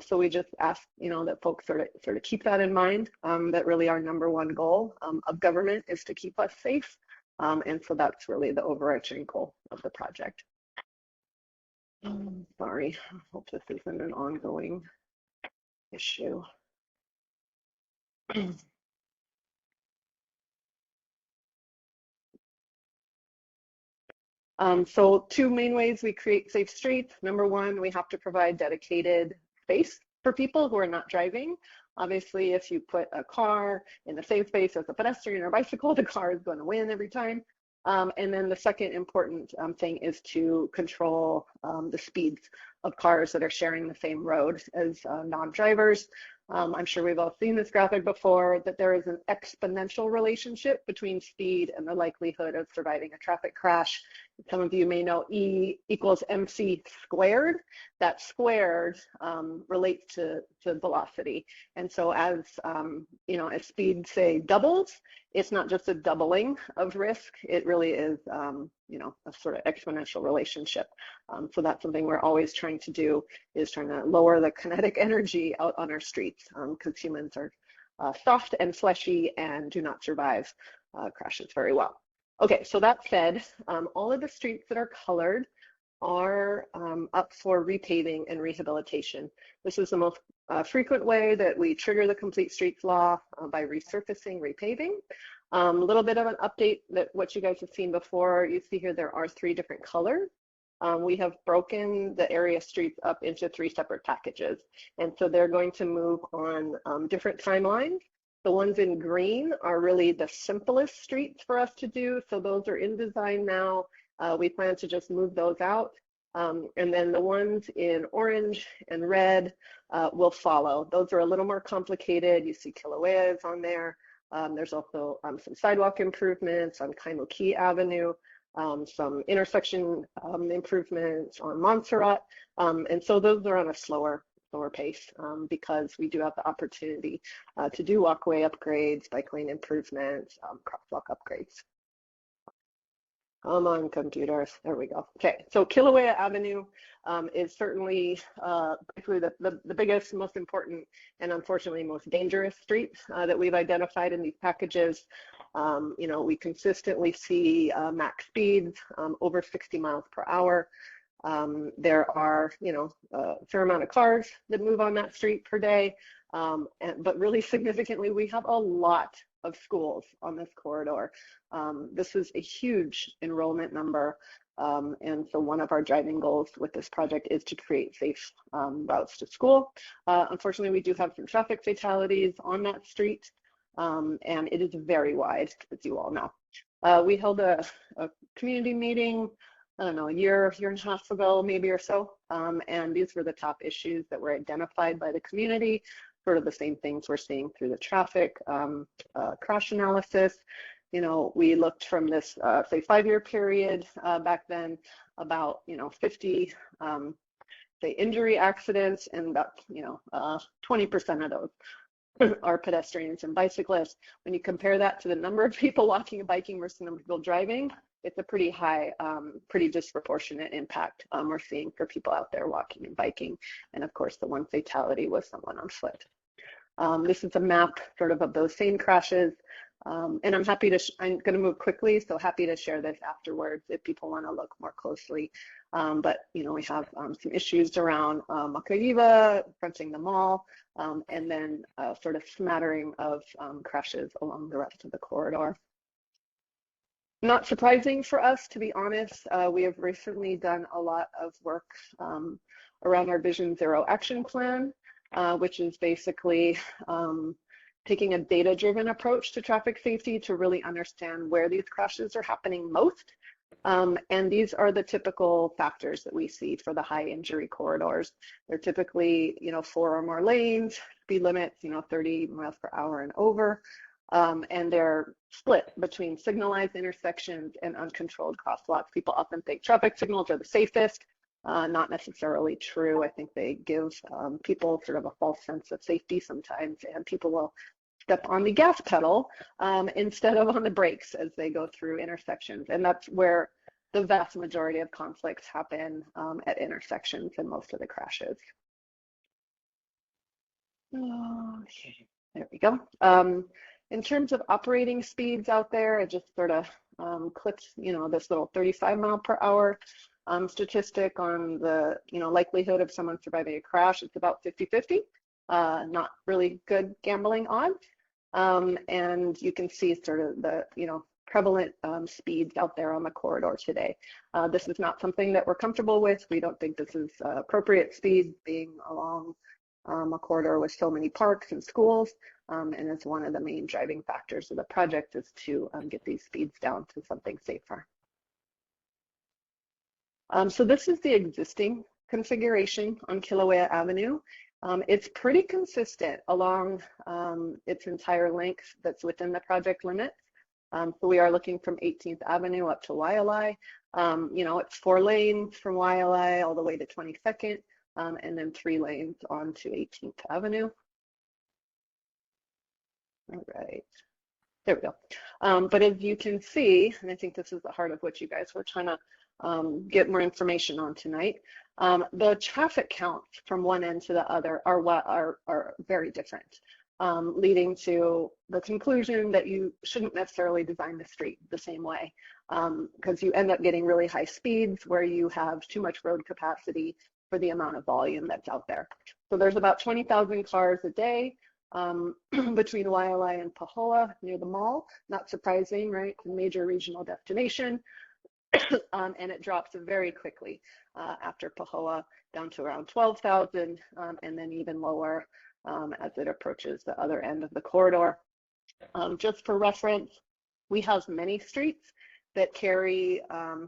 So we just ask, you know, that folks sort of keep that in mind, that really our number one goal of government is to keep us safe. And so that's really the overarching goal of the project. Sorry, I hope this isn't an ongoing issue. So two main ways we create safe streets. Number one, we have to provide dedicated space for people who are not driving. Obviously, if you put a car in the same space as a pedestrian or bicycle, the car is going to win every time. And then the second important thing is to control the speeds of cars that are sharing the same road as non-drivers. I'm sure we've all seen this graphic before, that there is an exponential relationship between speed and the likelihood of surviving a traffic crash. Some of you may know E equals MC squared. That squared relates to velocity. And so as, you know, as speed, say, doubles, it's not just a doubling of risk, it really is, you know, a sort of exponential relationship. So that's something we're always trying to do, is trying to lower the kinetic energy out on our streets, because humans are soft and fleshy and do not survive crashes very well. Okay, so that said, all of the streets that are colored are up for repaving and rehabilitation. This is the most frequent way that we trigger the Complete Streets law by resurfacing, repaving. A little bit of an update that what you guys have seen before. You see here there are 3 different colors. We have broken the area streets up into 3 separate packages. And so they're going to move on different timelines. The ones in green are really the simplest streets for us to do. So those are in design now. We plan to just move those out. And then the ones in orange and red will follow. Those are a little more complicated. You see Kilauea's on there. There's also some sidewalk improvements on Kaimuki Avenue, some intersection improvements on Montserrat. And so those are on a slower pace because we do have the opportunity to do walkway upgrades, bike lane improvements, crosswalk upgrades. Come on, computers. There we go. Okay, so Kilauea Avenue is certainly the biggest, most important, and unfortunately most dangerous street that we've identified in these packages. You know, we consistently see max speeds over 60 miles per hour. There are, you know, a fair amount of cars that move on that street per day. But really significantly, we have a lot of schools on this corridor. This is a huge enrollment number. And so one of our driving goals with this project is to create safe routes to school. Unfortunately, we do have some traffic fatalities on that street, and it is very wide, as you all know. We held a community meeting, I don't know, a year and a half ago, maybe or so. And these were the top issues that were identified by the community, sort of the same things we're seeing through the traffic crash analysis. You know, we looked from this, say, 5-year period back then, about, you know, 50, say, injury accidents, and about, you know, 20% of those are pedestrians and bicyclists. When you compare that to the number of people walking and biking versus the number of people driving, it's a pretty high, pretty disproportionate impact we're seeing for people out there walking and biking. And of course, the one fatality was someone on foot. This is a map sort of those same crashes And I'm happy to, I'm going to move quickly, so happy to share this afterwards if people want to look more closely. But, you know, we have some issues around Makaiva, fronting the mall, and then sort of smattering of crashes along the rest of the corridor. Not surprising for us, to be honest. We have recently done a lot of work around our Vision Zero action plan, which is basically taking a data-driven approach to traffic safety to really understand where these crashes are happening most. And these are the typical factors that we see for the high injury corridors. They're typically, you know, 4 or more lanes, speed limits, you know, 30 miles per hour and over. And they're split between signalized intersections and uncontrolled crosswalks. People often think traffic signals are the safest. Not necessarily true. I think they give people sort of a false sense of safety sometimes, and people will step on the gas pedal instead of on the brakes as they go through intersections. And that's where the vast majority of conflicts happen at intersections and most of the crashes. Okay, there we go. In terms of operating speeds out there, it just sort of clips, you know, this little 35 mile per hour statistic on the, you know, likelihood of someone surviving a crash. It's about 50-50, not really good gambling odds. And you can see sort of the, you know, prevalent speeds out there on the corridor today. This is not something that we're comfortable with. We don't think this is appropriate speed being along a corridor with so many parks and schools. And it's one of the main driving factors of the project is to get these speeds down to something safer. So this is the existing configuration on Kilauea Avenue. It's pretty consistent along its entire length that's within the project limits. So we are looking from 18th Avenue up to Waiʻalae. You know, it's 4 lanes from Waiʻalae all the way to 22nd, and then 3 lanes on to 18th Avenue. All right, there we go. But as you can see, and I think this is the heart of what you guys were trying to get more information on tonight, the traffic counts from one end to the other are very different, leading to the conclusion that you shouldn't necessarily design the street the same way, because you end up getting really high speeds where you have too much road capacity for the amount of volume that's out there. So there's about 20,000 cars a day between Waiʻalae and Pahoa near the mall. Not surprising, right? It's a major regional destination. And it drops very quickly after Pahoa down to around 12,000, and then even lower as it approaches the other end of the corridor. Just for reference, we have many streets that carry,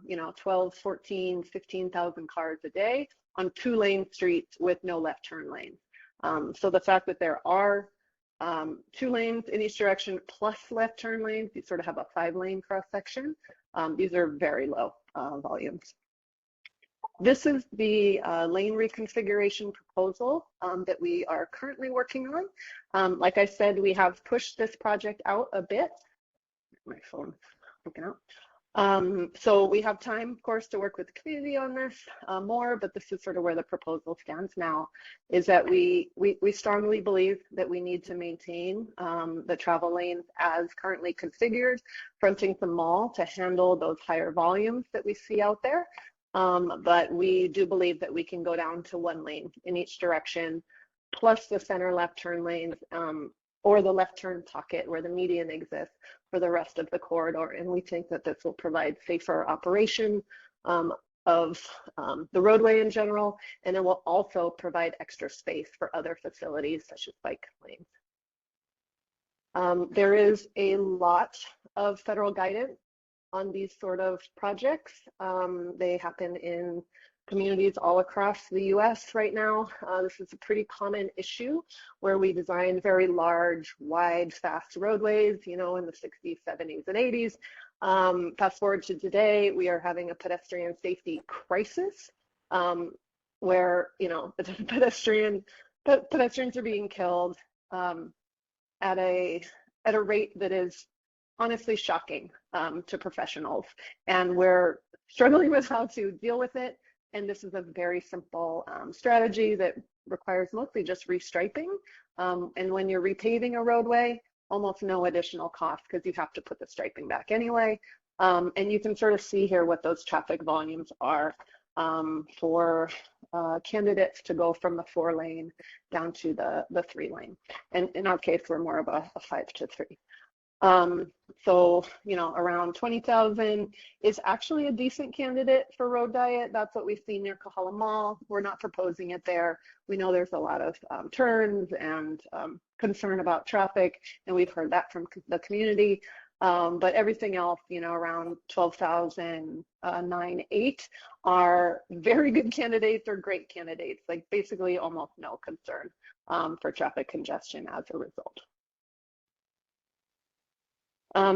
you know, 12, 14, 15,000 cars a day on 2-lane streets with no left turn lanes. So the fact that there are 2 lanes in each direction plus left turn lanes, you sort of have a 5-lane cross section. These are very low volumes. This is the lane reconfiguration proposal that we are currently working on. Like I said, we have pushed this project out a bit. My phone's looking out. So we have time, of course, to work with the community on this more, but this is sort of where the proposal stands now, is that we strongly believe that we need to maintain the travel lanes as currently configured, fronting the mall to handle those higher volumes that we see out there. But we do believe that we can go down to 1 lane in each direction, plus the center left turn lanes, or the left turn pocket where the median exists for the rest of the corridor. And we think that this will provide safer operation of the roadway in general, and it will also provide extra space for other facilities such as bike lanes. There is a lot of federal guidance on these sort of projects. They happen in communities all across the US right now. This is a pretty common issue where we design very large, wide, fast roadways, you know, in the 60s, 70s, and 80s. Fast forward to today, we are having a pedestrian safety crisis where, you know, pedestrians are being killed at a rate that is honestly shocking to professionals. And we're struggling with how to deal with it. And this is a very simple strategy that requires mostly just restriping. And when you're repaving a roadway, almost no additional cost because you have to put the striping back anyway. And you can sort of see here what those traffic volumes are for candidates to go from the 4-lane down to the 3-lane. And in our case, we're more of a 5 to 3. So, you know, around 20,000 is actually a decent candidate for road diet. That's what we've seen near Kāhala Mall. We're not proposing it there. We know there's a lot of turns and concern about traffic, and we've heard that from the community. But everything else, you know, around 12,000, 9,800 are very good candidates or great candidates, like basically almost no concern for traffic congestion as a result.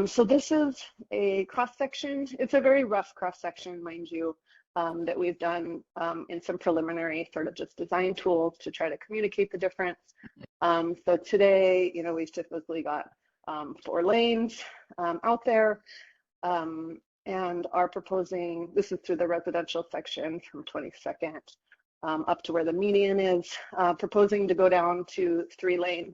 So this is a cross-section. It's a very rough cross-section, mind you, that we've done in some preliminary sort of just design tools to try to communicate the difference. So today, you know, we've typically got 4 lanes out there and are proposing, this is through the residential section from 22nd up to where the median is, proposing to go down to 3 lanes.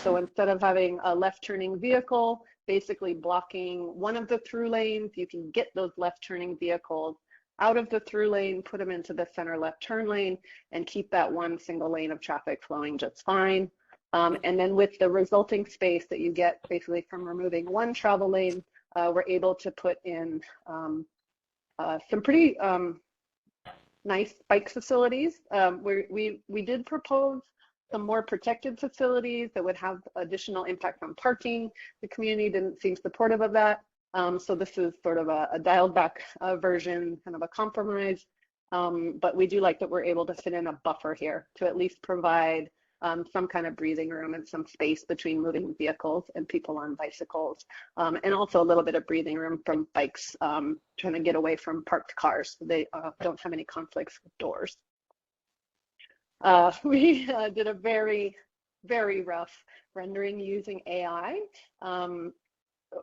So instead of having a left turning vehicle basically blocking one of the through lanes, you can get those left turning vehicles out of the through lane, put them into the center left turn lane, and keep that one single lane of traffic flowing just fine. And then with the resulting space that you get basically from removing one travel lane, we're able to put in some pretty nice bike facilities. We did propose some more protected facilities that would have additional impact on parking. The community didn't seem supportive of that. So this is sort of a dialed back version, kind of a compromise. But we do like that we're able to fit in a buffer here to at least provide some kind of breathing room and some space between moving vehicles and people on bicycles. And also a little bit of breathing room from bikes trying to get away from parked cars so they don't have any conflicts with doors. We did a very, very rough rendering using AI.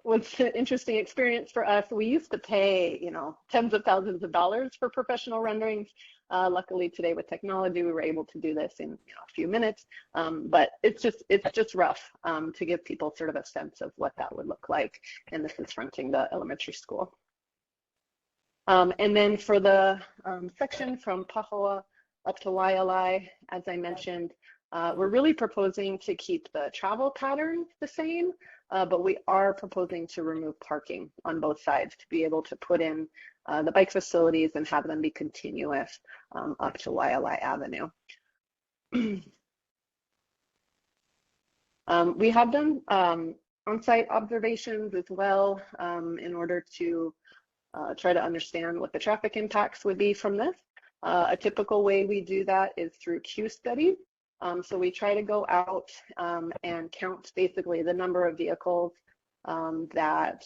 Was an interesting experience for us. We used to pay, you know, tens of thousands of dollars for professional renderings. Luckily today with technology, we were able to do this in a few minutes. But it's just rough to give people sort of a sense of what that would look like. And this is fronting the elementary school. And then for the section from Pahoa up to Waiʻalae, as I mentioned, we're really proposing to keep the travel patterns the same, but we are proposing to remove parking on both sides to be able to put in the bike facilities and have them be continuous up to Waiʻalae Avenue. We have done on-site observations as well in order to try to understand what the traffic impacts would be from this. A typical way we do that is through queue studies. So we try to go out and count basically the number of vehicles that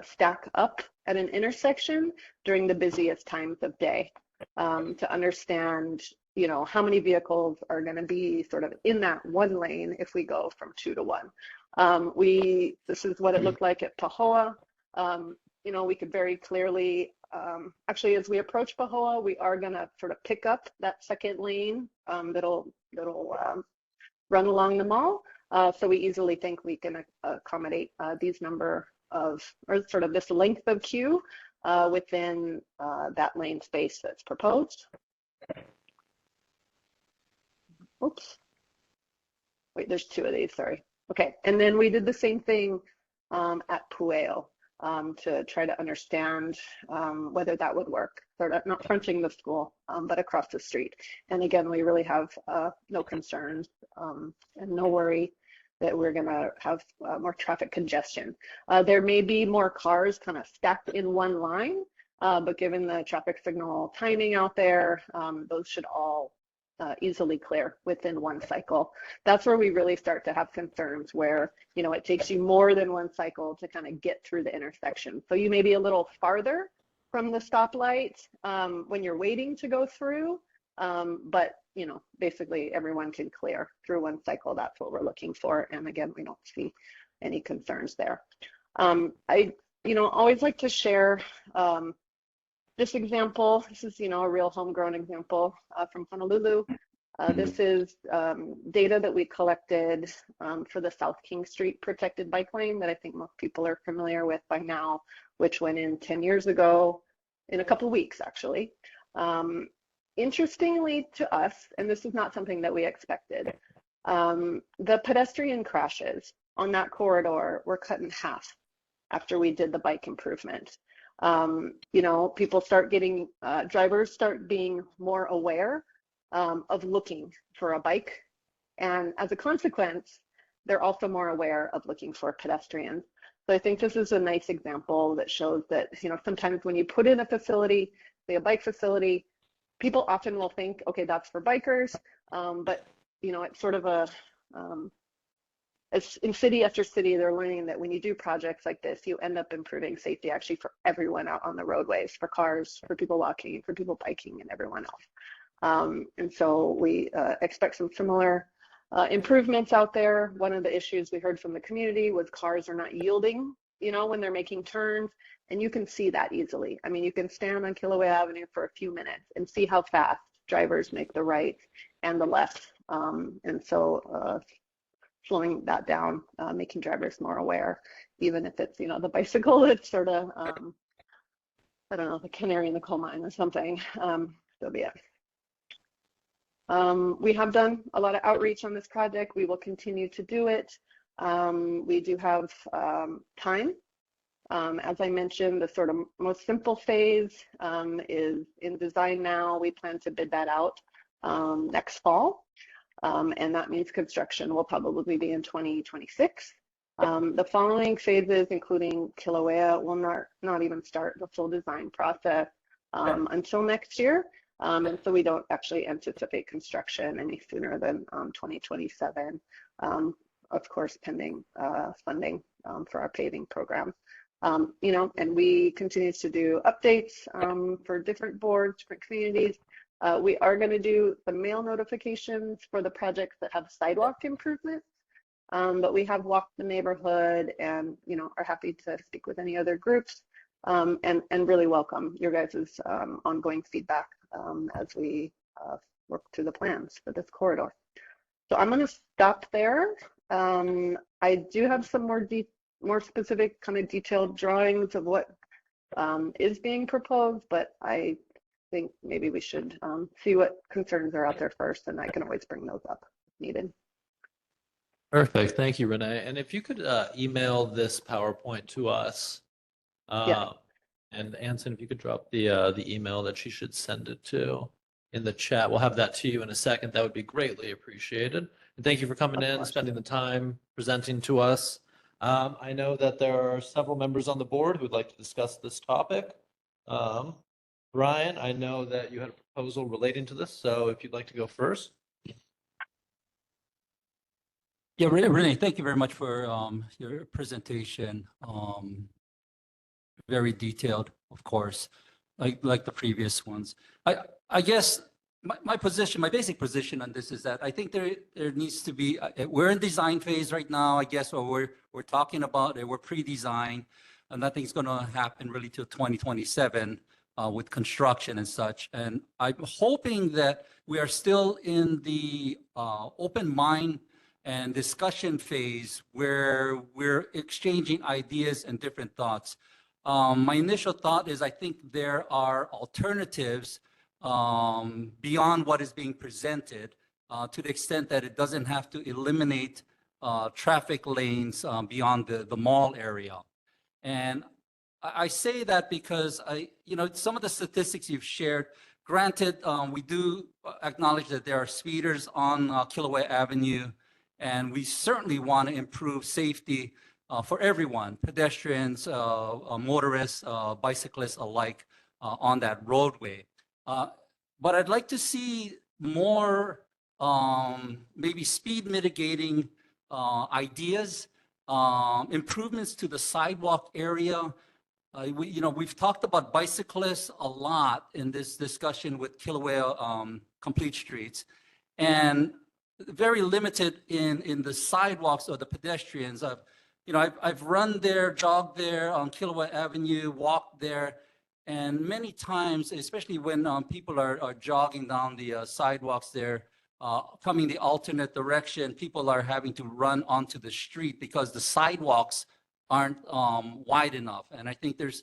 stack up at an intersection during the busiest times of day to understand, you know, how many vehicles are going to be sort of in that one lane if we go from 2 to 1. This is what it looked like at Pahoa. You know, we could very clearly, actually, as we approach Pahoa, we are going to sort of pick up that second lane that'll run along the mall. So we easily think we can accommodate these number of, or sort of this length of queue within that lane space that's proposed. Oops. Wait, there's 2 of these, sorry. Okay, and then we did the same thing at Pueo. To try to understand whether that would work, sort of not fronting the school, but across the street. And again, we really have no concerns and no worry that we're going to have more traffic congestion. There may be more cars kind of stacked in one line, but given the traffic signal timing out there, those should all easily clear within one cycle. That's where we really start to have concerns where, you know, it takes you more than one cycle to kind of get through the intersection. So you may be a little farther from the stoplight when you're waiting to go through, but, you know, basically everyone can clear through one cycle. That's what we're looking for. And again, we don't see any concerns there. I, you know, always like to share this example. This is, you know, a real homegrown example from Honolulu. This is data that we collected for the South King Street protected bike lane that I think most people are familiar with by now, which went in 10 years ago in a couple of weeks, actually. Interestingly to us, and this is not something that we expected, the pedestrian crashes on that corridor were cut in half after we did the bike improvement. You know, people start getting, drivers start being more aware of looking for a bike. And as a consequence, they're also more aware of looking for pedestrians. So I think this is a nice example that shows that, you know, sometimes when you put in a facility, say a bike facility, people often will think, okay, that's for bikers. But, you know, it's sort of a, as in city after city, they're learning that when you do projects like this, you end up improving safety actually for everyone out on the roadways, for cars, for people walking, for people biking, and everyone else. And so we expect some similar improvements out there. One of the issues we heard from the community was cars are not yielding, you know, when they're making turns, and you can see that easily. I mean, you can stand on Kilauea Avenue for a few minutes and see how fast drivers make the right and the left. And so slowing that down, making drivers more aware, even if it's, you know, the bicycle that's sort of, I don't know, the canary in the coal mine or something, so be it. We have done a lot of outreach on this project. We will continue to do it. We do have time. As I mentioned, the sort of most simple phase is in design now. We plan to bid that out next fall. And that means construction will probably be in 2026. The following phases, including Kilauea, will not even start the full design process until next year. And so we don't actually anticipate construction any sooner than 2027, of course, pending funding for our paving program. You know, and we continue to do updates for different boards, different communities. We are going to do the mail notifications for the projects that have sidewalk improvements, but we have walked the neighborhood and, you know, are happy to speak with any other groups and really welcome your guys' ongoing feedback as we work through the plans for this corridor. So I'm going to stop there. I do have some more specific kind of detailed drawings of what is being proposed, but I think maybe we should see what concerns are out there first, and I can always bring those up if needed. Perfect. Thank you, Renee. And if you could email this PowerPoint to us, Yeah. and Anson, if you could drop the email that she should send it to in the chat, we'll have that to you in a second. That would be greatly appreciated. And thank you for coming in, spending the time presenting to us. I know that there are several members on the board who would like to discuss this topic. Brian, I know that you had a proposal relating to this, so if you'd like to go first. Yeah, Renee, thank you very much for your presentation. Very detailed, of course, like the previous ones. I guess my position, my basic position on this is that I think there needs to be, we're in design phase right now, I guess, or we're talking about it, we're pre-design, and nothing's going to happen really till 2027 with construction and such. And I'm hoping that we are still in the open mind and discussion phase where we're exchanging ideas and different thoughts. My initial thought is I think there are alternatives beyond what is being presented to the extent that it doesn't have to eliminate traffic lanes beyond the mall area. And I say that because you know, some of the statistics you've shared, granted, we do acknowledge that there are speeders on Kilauea Avenue, and we certainly want to improve safety for everyone, pedestrians, motorists, bicyclists alike on that roadway. But I'd like to see more maybe speed mitigating ideas, improvements to the sidewalk area. You know, we've talked about bicyclists a lot in this discussion with Kilauea Complete Streets, and very limited in the sidewalks or the pedestrians. You know, I've run there, jogged there on Kilauea Avenue, walked there, and many times, especially when people are jogging down the sidewalks there, coming the alternate direction, people are having to run onto the street because the sidewalks aren't wide enough. And I think there's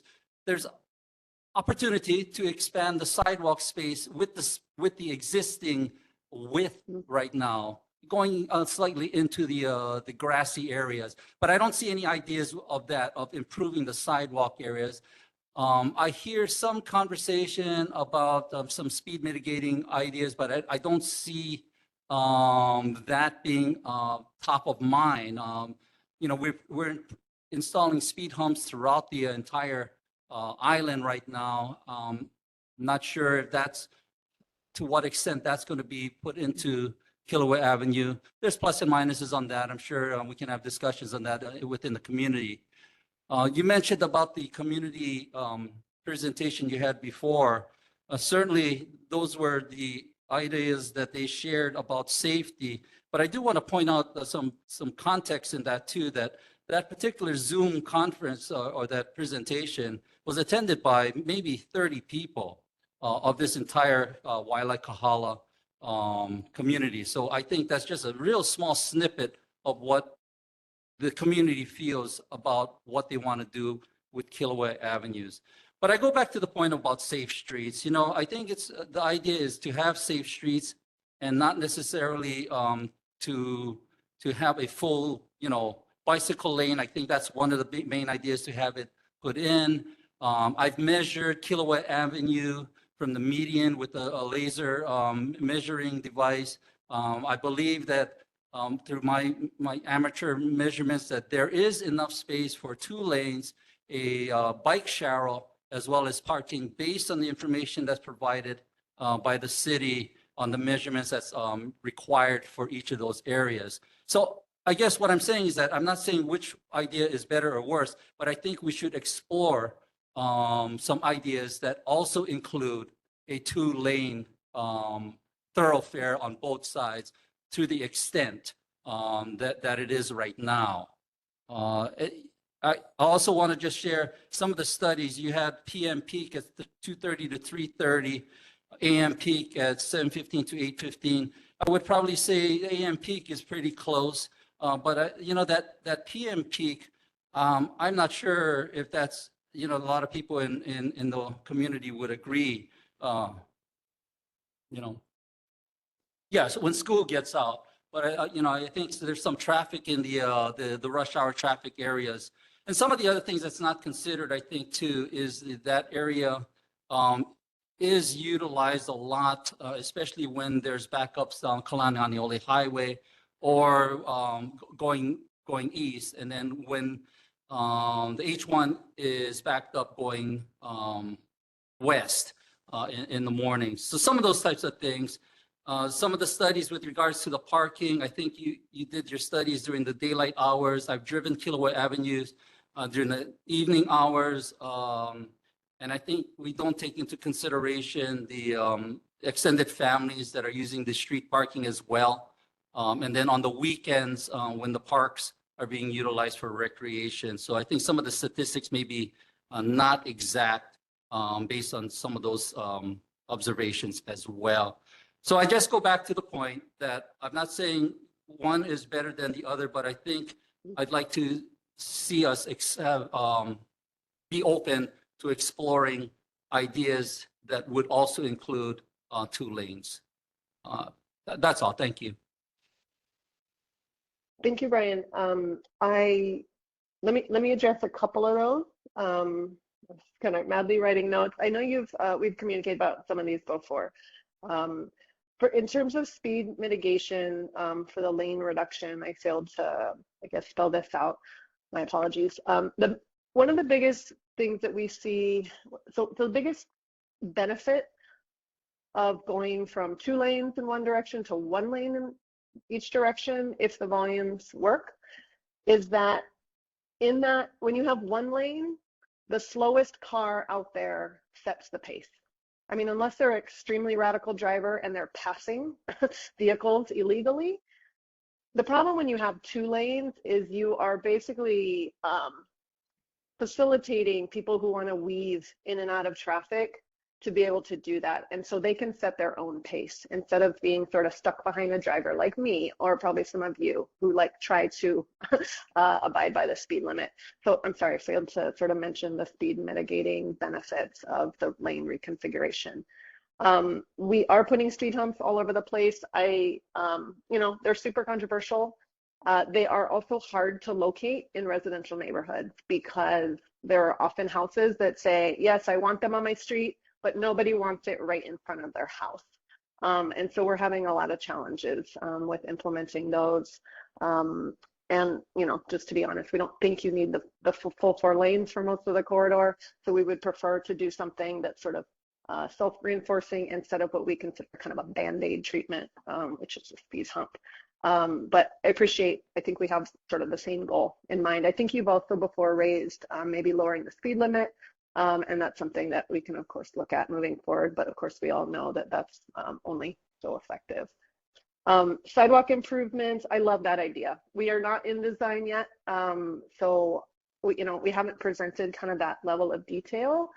opportunity to expand the sidewalk space with the existing width right now, going slightly into the grassy areas. But I don't see any ideas of that, of improving the sidewalk areas. I hear some conversation about some speed mitigating ideas, but I don't see that being top of mind. You know, we're installing speed humps throughout the entire island right now. Not sure if that's, to what extent that's going to be put into Kilauea Avenue. There's plus and minuses on that. I'm sure we can have discussions on that within the community. You mentioned about the community presentation you had before. Certainly, those were the ideas that they shared about safety. But I do want to point out some context in that too, that particular Zoom conference or that presentation was attended by maybe 30 people of this entire Waiʻalae Kāhala community. So I think that's just a real small snippet of what the community feels about what they want to do with Kilauea Avenues. But I go back to the point about safe streets. You know, I think it's the idea is to have safe streets and not necessarily to have a full, you know, bicycle lane. I think that's one of the big main ideas, to have it put in. I've measured Kilauea Avenue from the median with a laser measuring device. I believe that through my amateur measurements that there is enough space for 2 lanes, a bike shuttle, as well as parking based on the information that's provided by the city on the measurements that's required for each of those areas. So I guess what I'm saying is that I'm not saying which idea is better or worse, but I think we should explore some ideas that also include a 2-lane thoroughfare on both sides to the extent that it is right now. I also want to just share some of the studies. You had PM peak at 2:30 to 3:30, AM peak at 7:15 to 8:15. I would probably say AM peak is pretty close, but you know, that PM peak, I'm not sure if that's, you know, a lot of people in the community would agree. You know, yes, when school gets out. But you know, I think there's some traffic in the rush hour traffic areas. And some of the other things that's not considered, I think, too, is that area is utilized a lot, especially when there's backups on Kalaniʻaniʻole Highway or going east. And then when the H1 is backed up going west in the morning. So some of those types of things. Some of the studies with regards to the parking, I think you did your studies during the daylight hours. I've driven Kilauea Avenues during the evening hours. And I think we don't take into consideration the extended families that are using the street parking as well. And then on the weekends, when the parks are being utilized for recreation. So I think some of the statistics may be not exact based on some of those observations as well. So I just go back to the point that I'm not saying one is better than the other, but I think I'd like to see us be open to exploring ideas that would also include 2 lanes. That's all. Thank you. Thank you, Brian. Let me address a couple of those. I'm kind of madly writing notes. I know we've communicated about some of these before. In terms of speed mitigation for the lane reduction, I failed to, I guess, spell this out. My apologies. One of the biggest things that we see, so the biggest benefit of going from 2 lanes in one direction to 1 lane in each direction, if the volumes work, is that when you have 1 lane, the slowest car out there sets the pace. I mean, unless they're an extremely radical driver and they're passing vehicles illegally. The problem when you have 2 lanes is you are basically facilitating people who want to weave in and out of traffic to be able to do that. And so they can set their own pace instead of being sort of stuck behind a driver like me, or probably some of you who like try to abide by the speed limit. So I'm sorry, I failed to sort of mention the speed mitigating benefits of the lane reconfiguration. We are putting speed humps all over the place. They're super controversial. They are also hard to locate in residential neighborhoods because there are often houses that say, yes, I want them on my street, but nobody wants it right in front of their house. And so we're having a lot of challenges with implementing those. And, just to be honest, we don't think you need the full 4 lanes for most of the corridor. So we would prefer to do something that's sort of self-reinforcing instead of what we consider kind of a Band-Aid treatment, which is a speed hump. But I think we have sort of the same goal in mind. I think you've also before raised maybe lowering the speed limit. And that's something that we can, of course, look at moving forward. But of course, we all know that that's only so effective. Sidewalk improvements, I love that idea. We are not in design yet. So we haven't presented kind of that level of detail.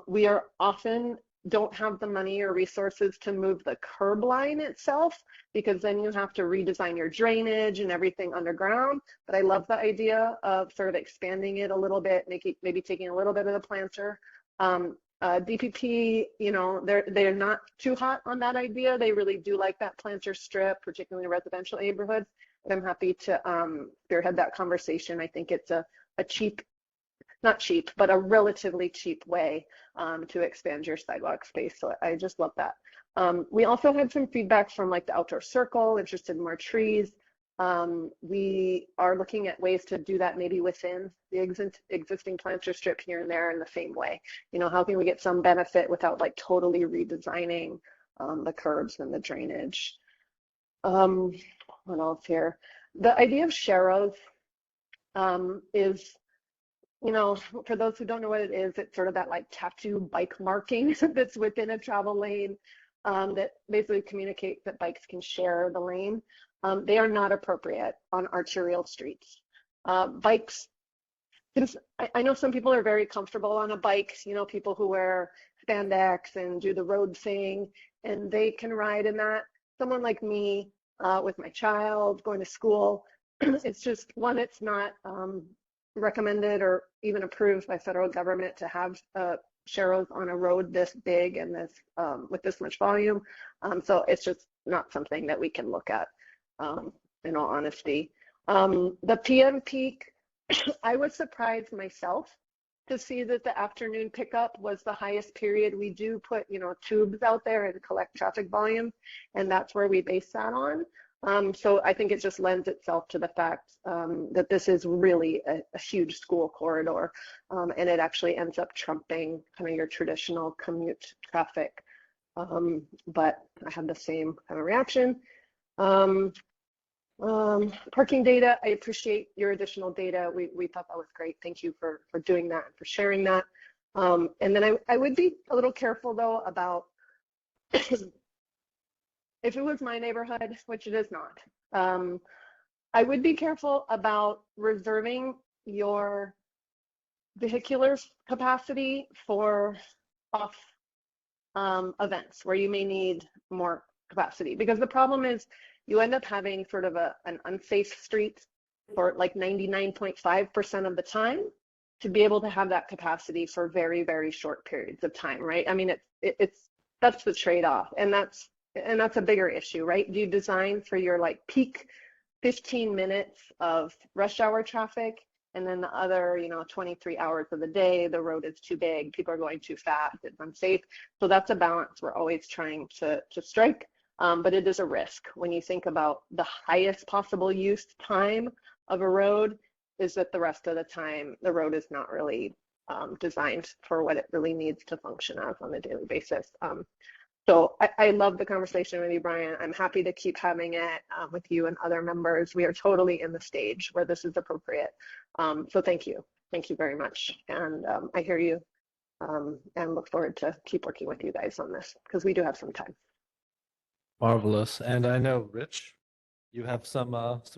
We are often don't have the money or resources to move the curb line itself, because then you have to redesign your drainage and everything underground. But I love the idea of sort of expanding it a little bit, maybe taking a little bit of the planter. DPP, they're not too hot on that idea. They really do like that planter strip, particularly in residential neighborhoods. But I'm happy to spearhead that conversation. I think it's a cheap, not cheap, but a relatively cheap way to expand your sidewalk space. So I just love that. We also had some feedback from like the outdoor circle, interested in more trees. We are looking at ways to do that maybe within the existing planter strip here and there in the same way. How can we get some benefit without like totally redesigning the curbs and the drainage? What else here? The idea of sharrows is, for those who don't know what it is, it's sort of that like tattoo bike marking that's within a travel lane that basically communicates that bikes can share the lane. They are not appropriate on arterial streets. Bikes, I know some people are very comfortable on a bike, people who wear spandex and do the road thing, and they can ride in that. Someone like me with my child going to school, it's just, one, it's not recommended or even approved by federal government to have sharrows on a road this big and this with this much volume. So it's just not something that we can look at, in all honesty. The PM peak, I was surprised myself to see that the afternoon pickup was the highest period. We do put, tubes out there and collect traffic volume, and that's where we base that on. So I think it just lends itself to the fact that this is really a huge school corridor, and it actually ends up trumping kind of your traditional commute traffic. But I had the same kind of reaction. Parking data, I appreciate your additional data. We thought that was great. Thank you for doing that and for sharing that. And then I would be a little careful though about if it was my neighborhood, which it is not, I would be careful about reserving your vehicular capacity for off events where you may need more capacity, because the problem is you end up having sort of an unsafe street for like 99.5% of the time to be able to have that capacity for very, very short periods of time, right? I mean, that's the trade-off, and that's a bigger issue, right? Do you design for your like peak 15 minutes of rush hour traffic, and then the other 23 hours of the day the road is too big, people are going too fast, it's unsafe? So that's a balance we're always trying to strike, but it is a risk when you think about the highest possible use time of a road is that the rest of the time the road is not really designed for what it really needs to function as on a daily basis. So I love the conversation with you, Brian. I'm happy to keep having it with you and other members. We are totally in the stage where this is appropriate. So thank you. Thank you very much. And I hear you and look forward to keep working with you guys on this because we do have some time. Marvelous. And I know, Rich, you have some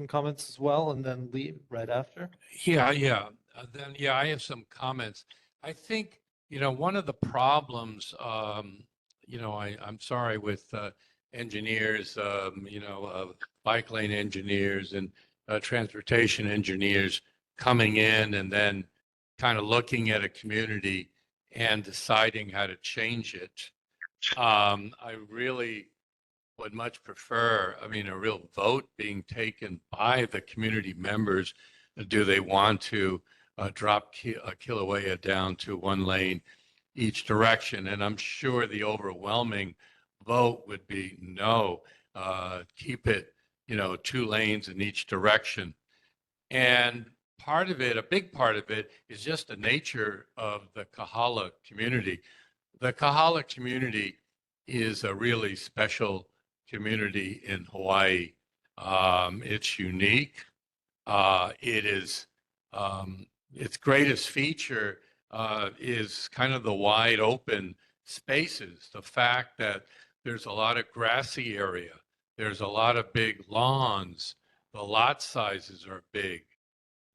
comments as well, and then Lee right after. Yeah. I have some comments. I think One of the problems, I'm sorry with engineers, bike lane engineers and transportation engineers coming in and then kind of looking at a community and deciding how to change it. I really would much prefer, a real vote being taken by the community members. Do they want to drop Kilauea down to one lane each direction? And I'm sure the overwhelming vote would be no, keep it, 2 lanes in each direction. And part of it, a big part of it, is just the nature of the Kāhala community. The Kāhala community is a really special community in Hawaii. It's unique. It is its greatest feature is kind of the wide open spaces. The fact that there's a lot of grassy area, there's a lot of big lawns, the lot sizes are big,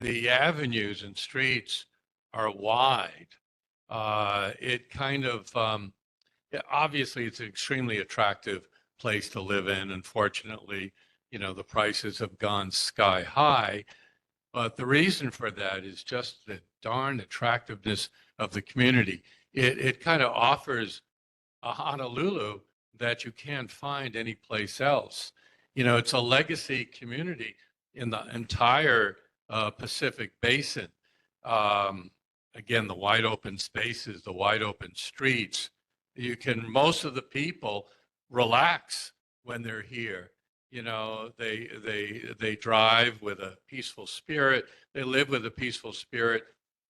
the avenues and streets are wide. It kind of obviously it's an extremely attractive place to live in. Unfortunately, the prices have gone sky high. But the reason for that is just the darn attractiveness of the community. It kind of offers a Honolulu that you can't find anyplace else. It's a legacy community in the entire Pacific Basin. Again, the wide open spaces, the wide open streets. Most of the people relax when they're here. They drive with a peaceful spirit. They live with a peaceful spirit.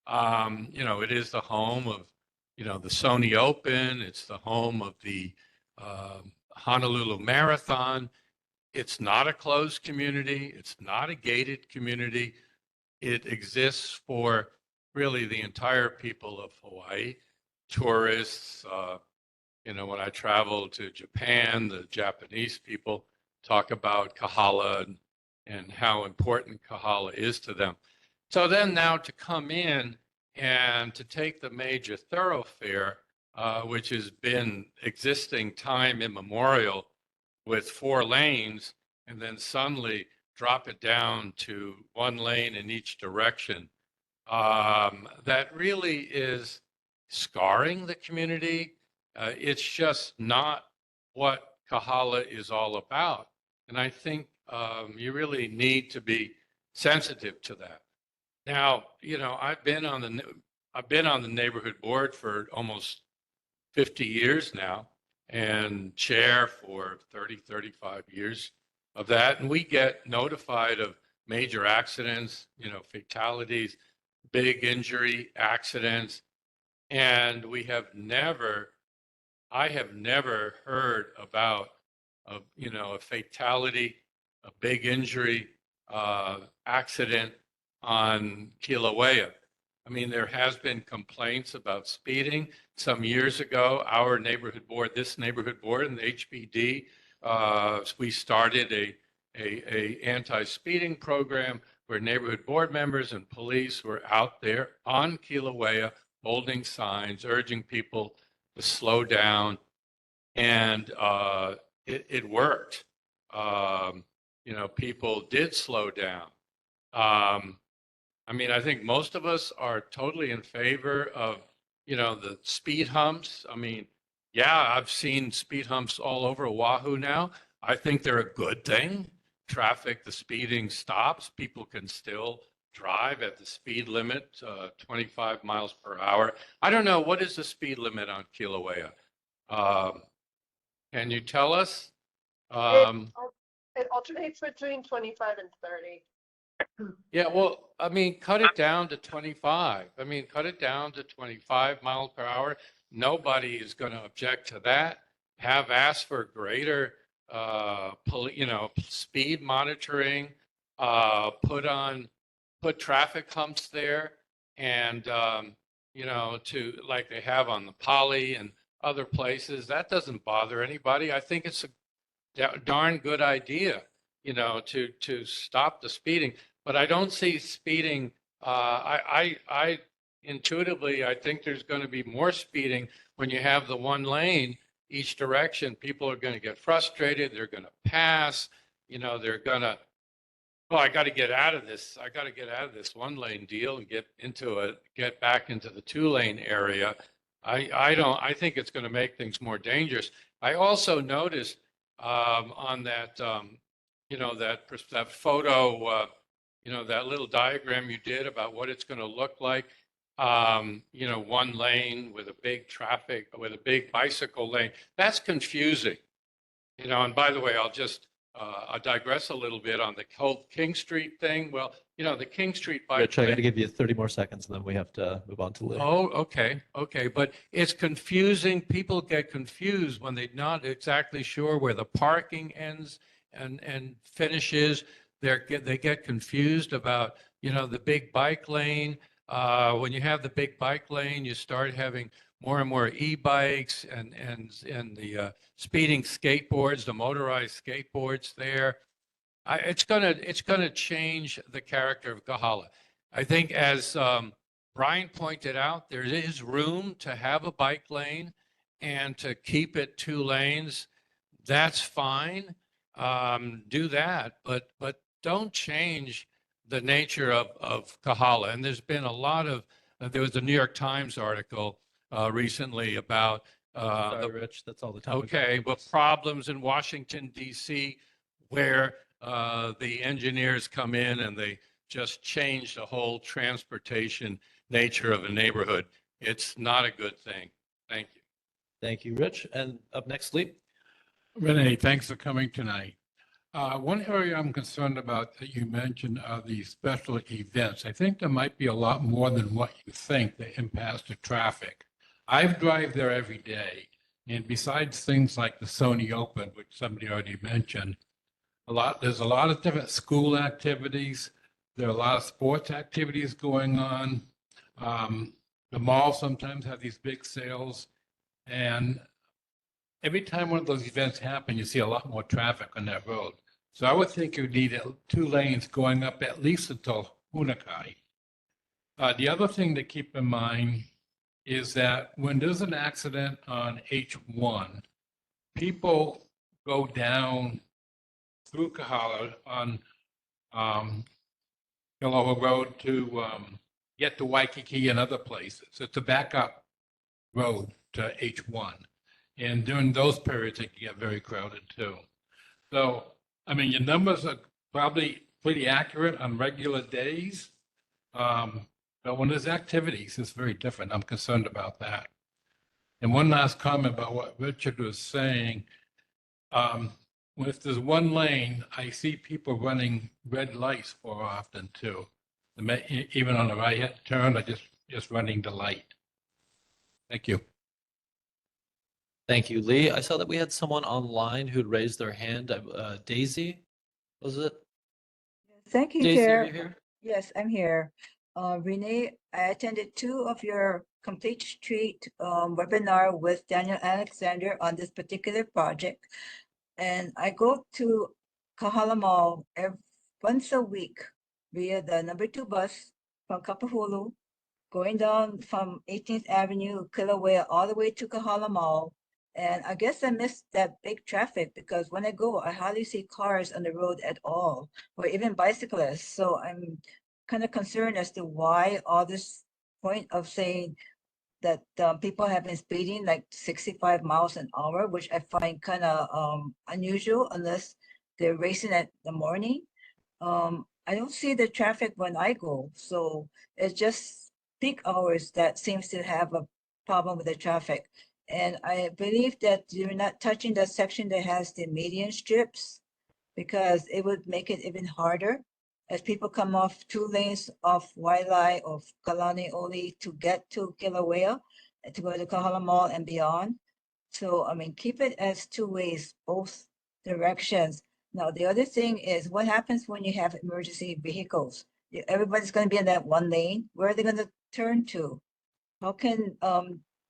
It is the home of, the Sony Open. It's the home of the Honolulu Marathon. It's not a closed community. It's not a gated community. It exists for really the entire people of Hawaii, tourists. When I travel to Japan, the Japanese people talk about Kāhala and how important Kāhala is to them. So then now to come in and to take the major thoroughfare, which has been existing time immemorial with 4 lanes, and then suddenly drop it down to 1 lane in each direction, that really is scarring the community. It's just not what Kāhala is all about. And I think you really need to be sensitive to that. Now, I've been on the neighborhood board for almost 50 years now and chair for 30, 35 years of that. And we get notified of major accidents, fatalities, big injury accidents. And I have never heard about a fatality, a big injury, accident on Kilauea. There has been complaints about speeding. Some years ago, our neighborhood board, this neighborhood board and the HPD, we started a anti-speeding program where neighborhood board members and police were out there on Kilauea holding signs, urging people to slow down, and it worked. People did slow down. I think most of us are totally in favor of, the speed humps. I've seen speed humps all over Oahu now. I think they're a good thing. The speeding stops. People can still drive at the speed limit, 25 miles per hour. I don't know, what is the speed limit on Kilauea? Can you tell us? It alternates between 25 and 30. Yeah, well, cut it down to 25. Cut it down to 25 miles per hour. Nobody is going to object to that. Have asked for greater, speed monitoring, put traffic humps there, and, to like they have on the Poly and other places. That doesn't bother anybody. I think it's a darn good idea, to stop the speeding. But I don't see speeding. I intuitively, I think there's going to be more speeding when you have the one lane each direction. People are going to get frustrated. They're going to pass. They're going to, well, I got to get out of this. I got to get out of this one lane deal and get back into the 2-lane area. I think it's going to make things more dangerous. I also noticed on that, that photo, that little diagram you did about what it's going to look like. One lane with a big big bicycle lane. That's confusing. And by the way, I'll digress a little bit on the whole King Street thing. Well, the King Street bike Rich, I got to lane. give you 30 more seconds, and then we have to move on to Lee. Oh, okay. But it's confusing. People get confused when they're not exactly sure where the parking ends and finishes. They get confused about, the big bike lane. When you have the big bike lane, you start having more and more e-bikes and the speeding skateboards, the motorized skateboards there. It's gonna change the character of Kāhala. I think, as Brian pointed out, there is room to have a bike lane and to keep it 2 lanes. That's fine. Do that, but don't change the nature of Kāhala. And there's been a lot of, there was a New York Times article recently about Sorry, Rich, that's all the time. but problems in Washington, D.C., where the engineers come in and they just change the whole transportation nature of a neighborhood. It's not a good thing. Thank you. Thank you, Rich. And up next, Lee. Renee, thanks for coming tonight. One area I'm concerned about that you mentioned are the special events. I think there might be a lot more than what you think that impacts the traffic. I drive there every day, and besides things like the Sony Open, which somebody already mentioned, there's a lot of different school activities. There are a lot of sports activities going on. The malls sometimes have these big sales, and every time one of those events happen, you see a lot more traffic on that road. So I would think you need 2 lanes going up at least until Hunakai. The other thing to keep in mind is that when there's an accident on H1, people go down through Kāhala on Yellow Road to get to Waikiki and other places. It's a backup road to H1. And during those periods, it can get very crowded too. So, I mean, your numbers are probably pretty accurate on regular days. But when there's activities, it's very different. I'm concerned about that. And one last comment about what Richard was saying. If there's one lane, I see people running red lights more often too. Even on the right turn, or just running the light. Thank you. Thank you, Lee. I saw that we had someone online who'd raised their hand. Daisy, was it? Thank you, Daisy, are Chair. you here? Yes, I'm here. Renee, I attended 2 of your Complete Street webinar with Daniel Alexander on this particular project. And I go to Kāhala Mall once a week via the number 2 bus from Kapahulu, going down from 18th Avenue, Kilauea, all the way to Kāhala Mall. And I guess I missed that big traffic because when I go, I hardly see cars on the road at all, or even bicyclists. So I'm kind of concerned as to why all this point of saying that people have been speeding like 65 miles an hour, which I find kind of unusual unless they're racing at the morning. I don't see the traffic when I go. So it's just peak hours that seems to have a problem with the traffic. And I believe that you're not touching the section that has the median strips because it would make it even harder as people come off 2 lanes off Waiʻalae or Kalaniʻoli to get to Kilauea, to go to Kāhala Mall and beyond. So, I mean, keep it as 2 ways, both directions. Now, the other thing is what happens when you have emergency vehicles? Everybody's going to be in that 1 lane. Where are they going to turn to? How can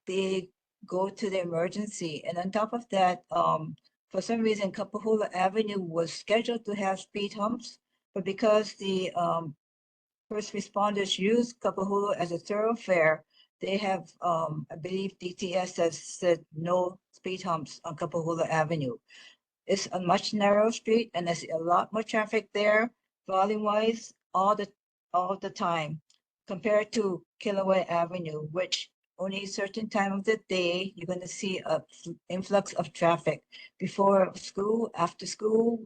they go to the emergency? And on top of that, for some reason, Kapahulu Avenue was scheduled to have speed humps, but because the first responders use Kapahulu as a thoroughfare, they have, I believe DTS has said no speed humps on Kapahulu Avenue. It's a much narrow street and there's a lot more traffic there, volume wise, all the time, compared to Kilauea Avenue, which only a certain time of the day, you're gonna see a influx of traffic. Before school, after school,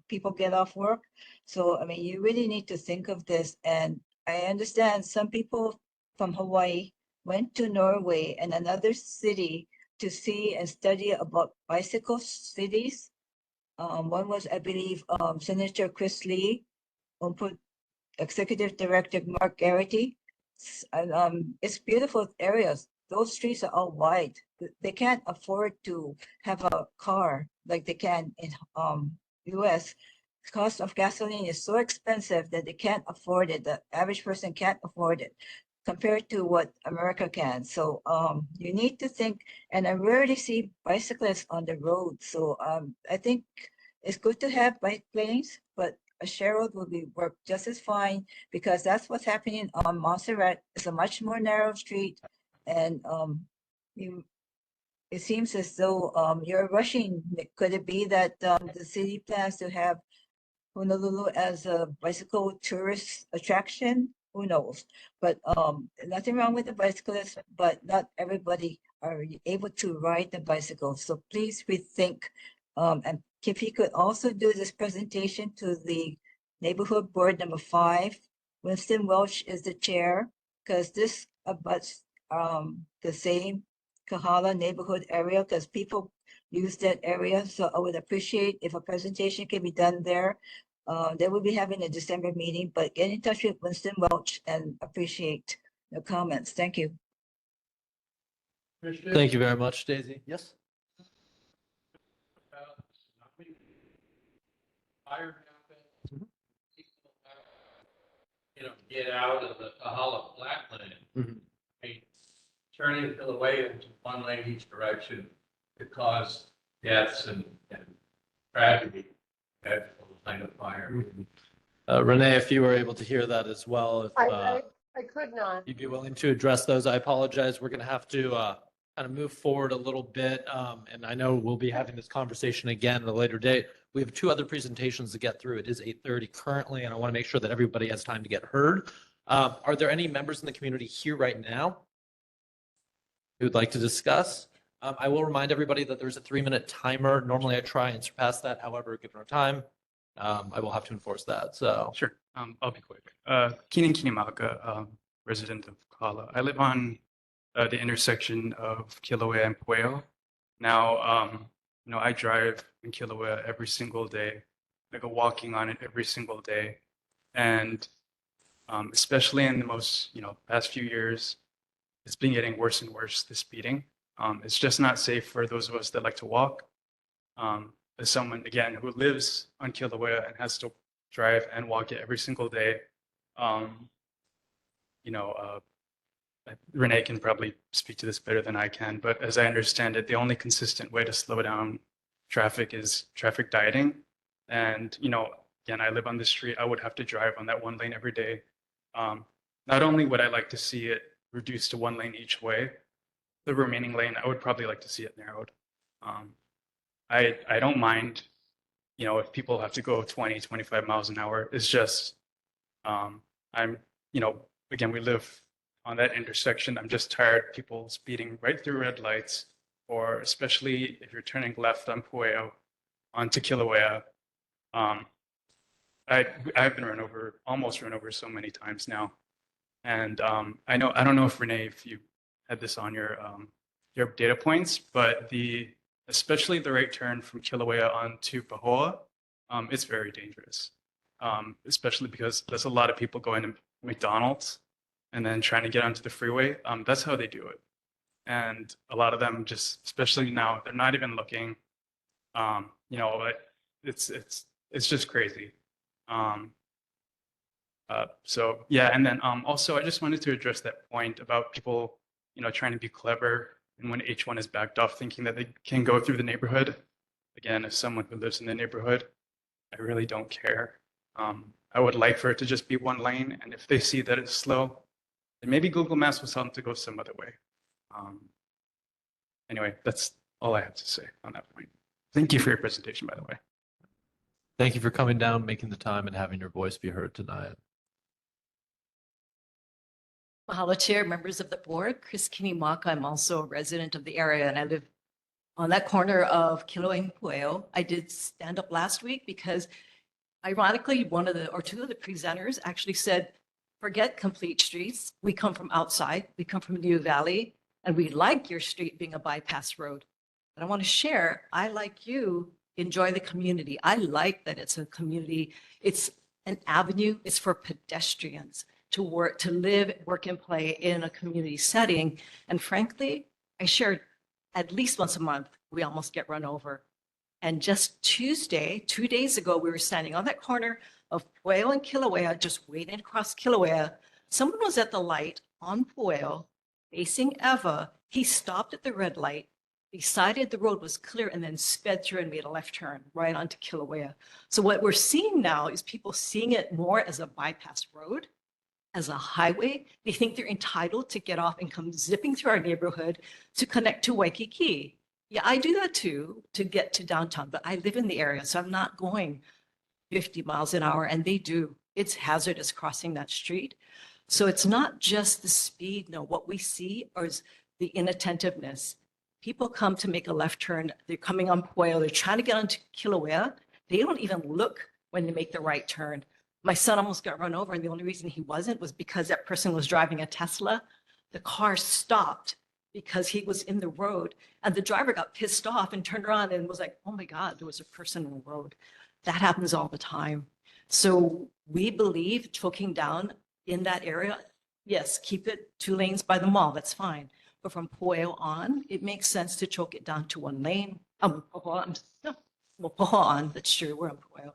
people get off work. So, I mean, you really need to think of this. And I understand some people from Hawaii went to Norway and another city to see and study about bicycle cities. One was, I believe, Senator Chris Lee, put Executive Director Mark Garrity. It's beautiful areas. Those streets are all wide. They can't afford to have a car like they can in US. Cost of gasoline is so expensive that they can't afford it. The average person can't afford it compared to what America can. So you need to think, and I rarely see bicyclists on the road. So I think it's good to have bike lanes, but a share road will work just as fine because that's what's happening on Montserrat. It's a much more narrow street, and it seems as though you're rushing. Could it be that the city plans to have Honolulu as a bicycle tourist attraction? Who knows? But nothing wrong with the bicyclists, but not everybody are able to ride the bicycle. So please rethink. And if he could also do this presentation to the neighborhood board number 5, Winston Welch is the chair, because this abuts the same Kāhala neighborhood area, because people use that area. So I would appreciate if a presentation can be done there. They will be having a December meeting, but get in touch with Winston Welch and appreciate the comments. Thank you. Thank you very much, Daisy. Yes? Fire happens, people get out of the Kāhala flatland. Mhm. I mean, turning Kilauea into one lane each direction could cause deaths and tragedy at line of fire. Renee, if you were able to hear that as well, if I could not. you'd be willing to address those, I apologize. We're going to have to kind of move forward a little bit. And I know we'll be having this conversation again at a later date. We have 2 other presentations to get through. It is 8:30 currently, and I want to make sure that everybody has time to get heard. Are there any members in the community here right now who would like to discuss? I will remind everybody that there's a 3-minute timer. Normally I try and surpass that. However, given our time, I will have to enforce that. So Sure. I'll be quick. Keenan Kinimaka, resident of Kāhala. I live on the intersection of Kilauea and Pueo. Now, I drive in Kilauea every single day. I go walking on it every single day. And especially in the most, past few years, it's been getting worse and worse, the speeding. It's just not safe for those of us that like to walk. As someone, again, who lives on Kilauea and has to drive and walk it every single day, Renee can probably speak to this better than I can, but as I understand it, the only consistent way to slow down traffic is traffic dieting. And, again, I live on the street. I would have to drive on that 1 lane every day. Not only would I like to see it reduced to 1 lane each way, the remaining lane, I would probably like to see it narrowed. I don't mind, if people have to go 20, 25 miles an hour. It's just, again, we live on that intersection. I'm just tired of people speeding right through red lights, or especially if you're turning left on Pueo onto Kilauea. I've been almost run over so many times now. And I don't know if Renee, if you had this on your data points, but especially the right turn from Kilauea onto Pahoa, it's very dangerous. Especially because there's a lot of people going to McDonald's and then trying to get onto the freeway. That's how they do it. And a lot of them just, especially now, they're not even looking. It's just crazy. So yeah, and then also I just wanted to address that point about people, trying to be clever, and when H1 is backed off, thinking that they can go through the neighborhood. Again, as someone who lives in the neighborhood, I really don't care. I would like for it to just be one lane. And if they see that it's slow, then maybe Google Maps will tell them to go some other way. Anyway, that's all I have to say on that point. Thank you for your presentation, by the way. Thank you for coming down, making the time, and having your voice be heard tonight. Mahalo, Chair, members of the board. Chris Kinimaka. I'm also a resident of the area, and I live on that corner of Kilauea and Pueo. I did stand up last week because, ironically, two of the presenters actually said, forget complete streets. We come from outside. We come from New Valley, and we like your street being a bypass road. But I want to share, I, like you, enjoy the community. I like that it's a community. It's an avenue. It's for pedestrians to work, to live, work, and play in a community setting. And frankly, I share at least once a month, we almost get run over. And just Tuesday, 2 days ago, we were standing on that corner of Pueo and Kilauea, just waiting across Kilauea. Someone was at the light on Pueo, facing Eva. He stopped at the red light, decided the road was clear, and then sped through and made a left turn right onto Kilauea. So what we're seeing now is people seeing it more as a bypass road, as a highway. They think they're entitled to get off and come zipping through our neighborhood to connect to Waikiki. Yeah, I do that too, to get to downtown, but I live in the area, so I'm not going 50 miles an hour, and they do. It's hazardous crossing that street. So it's not just the speed, no, what we see is the inattentiveness. People come to make a left turn, they're coming on Pueo, they're trying to get onto Kilauea. They don't even look when they make the right turn. My son almost got run over, and the only reason he wasn't was because that person was driving a Tesla. The car stopped because he was in the road, and the driver got pissed off and turned around and was like, oh my God, there was a person in the road. That happens all the time. So we believe choking down in that area, yes, keep it 2 lanes by the mall, that's fine. But from Pueo on, it makes sense to choke it down to 1 lane. Poho on, that's true, we're on Pueo.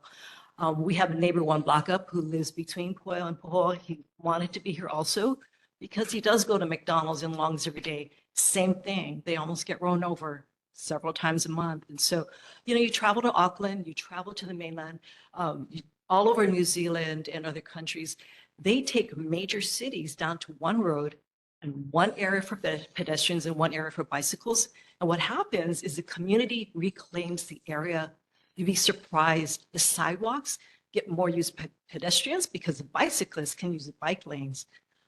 We have a neighbor 1 block up who lives between Pueo and Poho. He wanted to be here also because he does go to McDonald's and Longs every day. Same thing. They almost get run over several times a month. And so, you travel to Auckland, you travel to the mainland, all over New Zealand and other countries. They take major cities down to 1 road and 1 area for pedestrians and 1 area for bicycles. And what happens is the community reclaims the area. You'd be surprised. The sidewalks get more used by pedestrians because the bicyclists can use the bike lanes.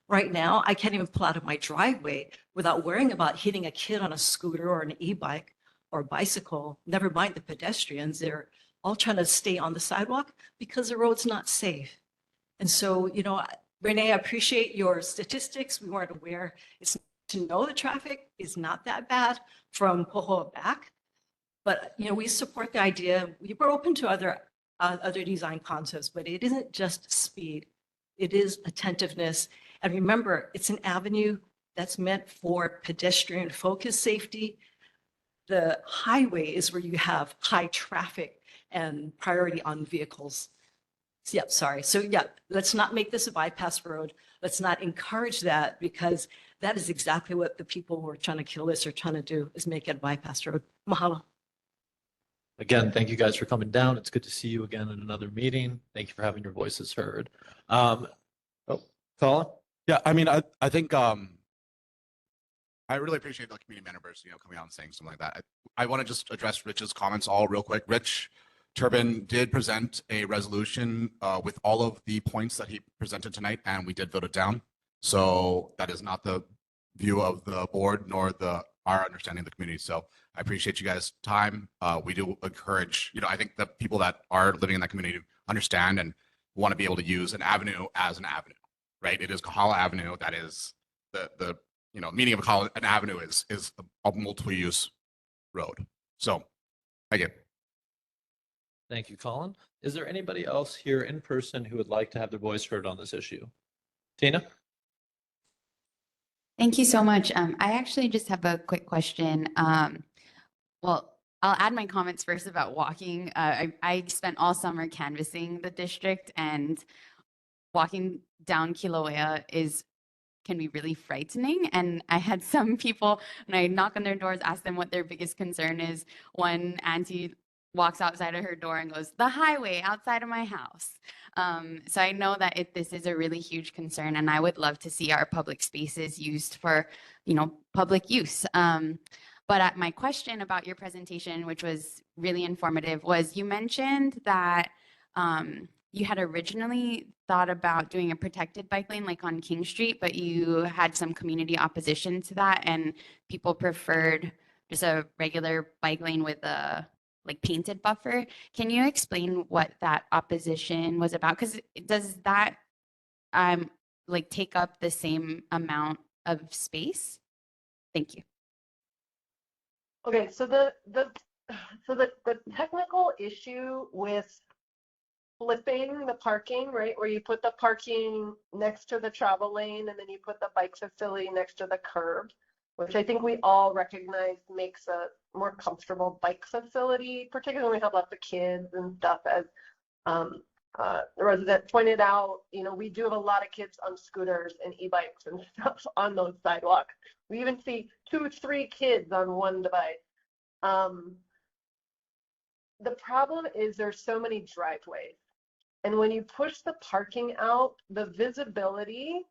Right now, I can't even pull out of my driveway without worrying about hitting a kid on a scooter or an e-bike or a bicycle. Never mind the pedestrians. They're all trying to stay on the sidewalk because the road's not safe. And so, Renee, I appreciate your statistics. We weren't aware. It's to know the traffic is not that bad from Poho back. But, we support the idea. We're open to other design concepts, but it isn't just speed. It is attentiveness. And remember, it's an avenue that's meant for pedestrian focused safety. The highway is where you have high traffic and priority on vehicles. Yeah, sorry. So yeah, let's not make this a bypass road. Let's not encourage that, because that is exactly what the people who are trying to kill this are trying to do, is make it a bypass road. Mahalo. Again, thank you guys for coming down. It's good to see you again in another meeting. Thank you for having your voices heard. Colin? Yeah, I mean, I think I really appreciate the community members, coming out and saying something like that. I want to just address Rich's comments all real quick. Rich Turbin did present a resolution with all of the points that he presented tonight, and we did vote it down. So that is not the view of the board nor our understanding of the community. So I appreciate you guys' time. We do encourage, I think the people that are living in that community understand and want to be able to use an avenue as an avenue, right? It is Kāhala Avenue. That is the meaning of an avenue is a multiple use road. So thank you. Thank you, Colin. Is there anybody else here in person who would like to have their voice heard on this issue? Tina? Thank you so much. I actually just have a quick question. Well, I'll add my comments first about walking. I spent all summer canvassing the district, and walking down Kilauea can be really frightening. And I had some people, when I knock on their doors, ask them what their biggest concern is. One auntie walks outside of her door and goes, "The highway outside of my house." So I know that this is a really huge concern, and I would love to see our public spaces used for, public use. But my question about your presentation, which was really informative, was you mentioned that you had originally thought about doing a protected bike lane like on King Street, but you had some community opposition to that, and people preferred just a regular bike lane with a painted buffer. Can you explain what that opposition was about? Because does that take up the same amount of space? Thank you. Okay, so the technical issue with flipping the parking, right, where you put the parking next to the travel lane and then you put the bike facility next to the curb, which I think we all recognize makes a more comfortable bike facility, particularly when we have lots of kids and stuff. As the resident pointed out, we do have a lot of kids on scooters and e-bikes and stuff on those sidewalks. We even see 2-3 kids on one device. The problem is there's so many driveways. And when you push the parking out, the visibility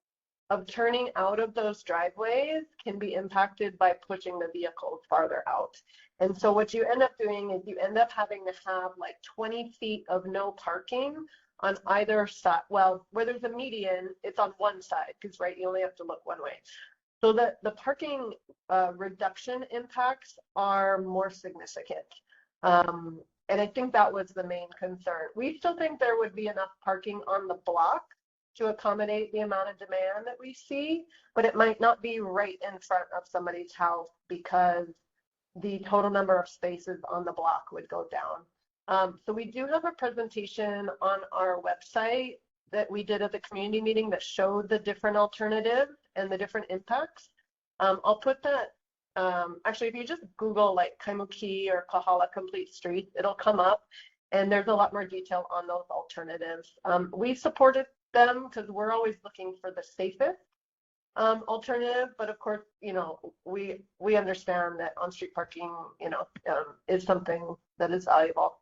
of turning out of those driveways can be impacted by pushing the vehicles farther out. And so what you end up doing is you end up having to have 20 feet of no parking on either side. Well, where there's a median, it's on one side because, right, you only have to look one way. So the parking reduction impacts are more significant. And I think that was the main concern. We still think there would be enough parking on the block to accommodate the amount of demand that we see, but it might not be right in front of somebody's house because the total number of spaces on the block would go down. So we do have a presentation on our website that we did at the community meeting that showed the different alternatives and the different impacts. I'll put that. Actually, if you just Google Kaimuki or Kāhala complete streets, it'll come up, and there's a lot more detail on those alternatives. We supported them because we're always looking for the safest alternative, but of course, we understand that on-street parking, is something that is valuable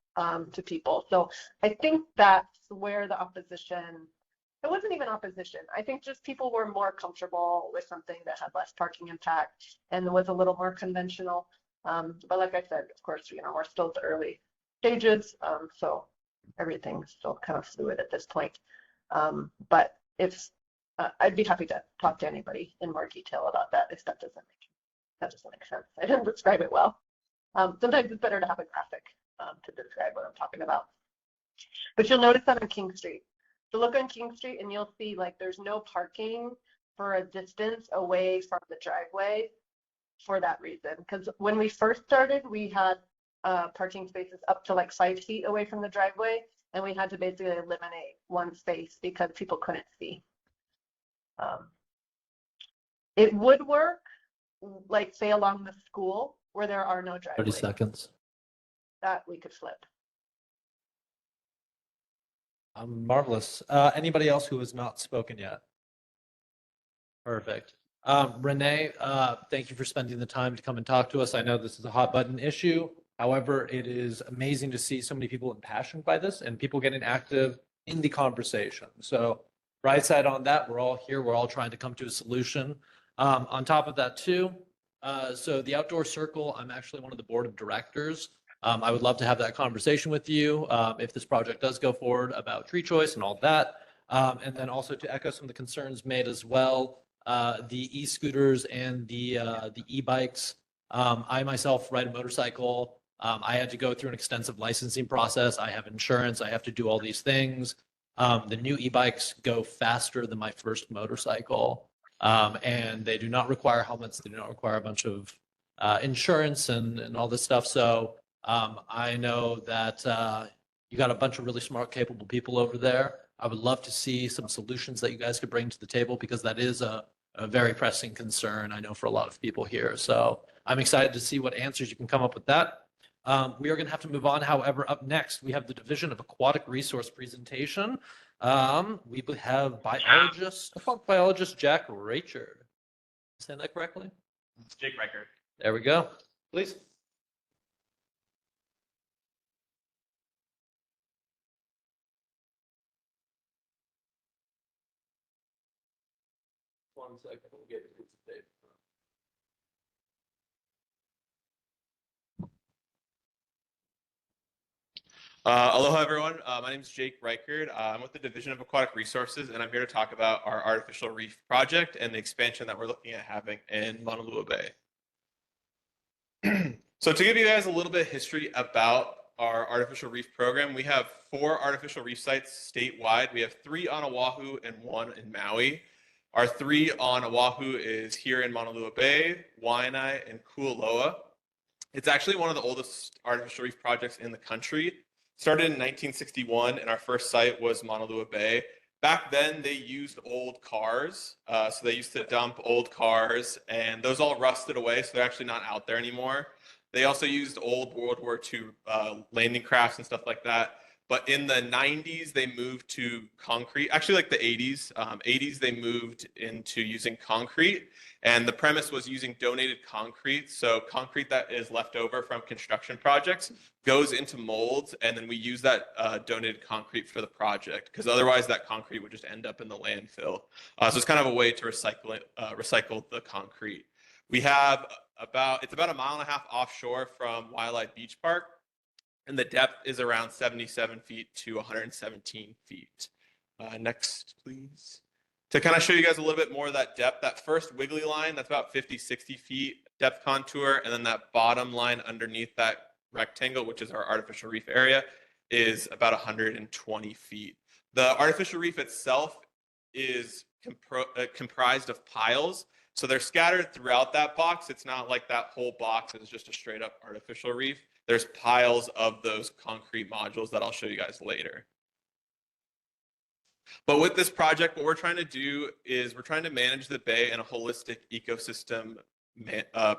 to people. So I think that's where the opposition. It wasn't even opposition. I think just people were more comfortable with something that had less parking impact and was a little more conventional. But like I said, of course, we're still at the early stages, so everything's still kind of fluid at this point. But if I'd be happy to talk to anybody in more detail about that if that doesn't make sense. I didn't describe it well. Sometimes it's better to have a graphic to describe what I'm talking about. But you'll notice that on King Street. So look on King Street and you'll see there's no parking for a distance away from the driveway for that reason. Because when we first started, we had parking spaces up to 5 feet away from the driveway, and we had to basically eliminate one space because people couldn't see. It would work, say along the school where there are no driveways. 30 seconds. That we could flip. Marvelous. Anybody else who has not spoken yet? Perfect. Renee, thank you for spending the time to come and talk to us. I know this is a hot button issue. However, it is amazing to see so many people impassioned by this and people getting active in the conversation. So right side on that, we're all here. We're all trying to come to a solution. On top of that too, so the Outdoor Circle, I'm actually one of the board of directors. I would love to have that conversation with you if this project does go forward about tree choice and all that. And then also to echo some of the concerns made as well, the e-scooters and the e-bikes. I myself ride a motorcycle. I had to go through an extensive licensing process. I have insurance. I have to do all these things. The new e-bikes go faster than my first motorcycle. And they do not require helmets. They do not require a bunch of insurance and all this stuff. So I know that you got a bunch of really smart, capable people over there. I would love to see some solutions that you guys could bring to the table because that is a very pressing concern, I know, for a lot of people here. So I'm excited to see what answers you can come up with that. We are going to have to move on. However, up next, we have the Division of Aquatic Resource presentation. We have biologist Jack Reichard. Saying that correctly? Jake Reichard. There we go. Please. 1 second. We'll get it. Aloha, everyone. My name is Jake Reichard. I'm with the Division of Aquatic Resources, and I'm here to talk about our artificial reef project and the expansion that we're looking at having in Honolulu Bay. So to give you guys a little bit of history about our artificial reef program, we have 4 artificial reef sites statewide. We have 3 on Oahu and 1 in Maui. Our 3 on Oahu is here in Honolulu Bay, Waiʻalae, and Kualoa. It's actually one of the oldest artificial reef projects in the country. Started in 1961, and our first site was Honolulu Bay. Back then, they used old cars. So they used to dump old cars, and those all rusted away, so they're actually not out there anymore. They also used old World War II landing crafts and stuff like that. But in the 90s, they moved to concrete. Actually, like the 80s. 80s, they moved into using concrete. And the premise was using donated concrete. So concrete that is left over from construction projects goes into molds. And then we use that donated concrete for the project, because otherwise that concrete would just end up in the landfill. So it's kind of a way to recycle the concrete. We have it's about 1.5 miles offshore from Waiʻalae Beach Park. And the depth is around 77 feet to 117 feet. Next, please. To kind of show you guys a little bit more of that depth, that first wiggly line, that's about 50, 60 feet depth contour. And then that bottom line underneath that rectangle, which is our artificial reef area, is about 120 feet. The artificial reef itself is comprised of piles. So they're scattered throughout that box. It's not like that whole box is just a straight up artificial reef. There's piles of those concrete modules that I'll show you guys later. But with this project, what we're trying to do is we're trying to manage the bay in a holistic ecosystem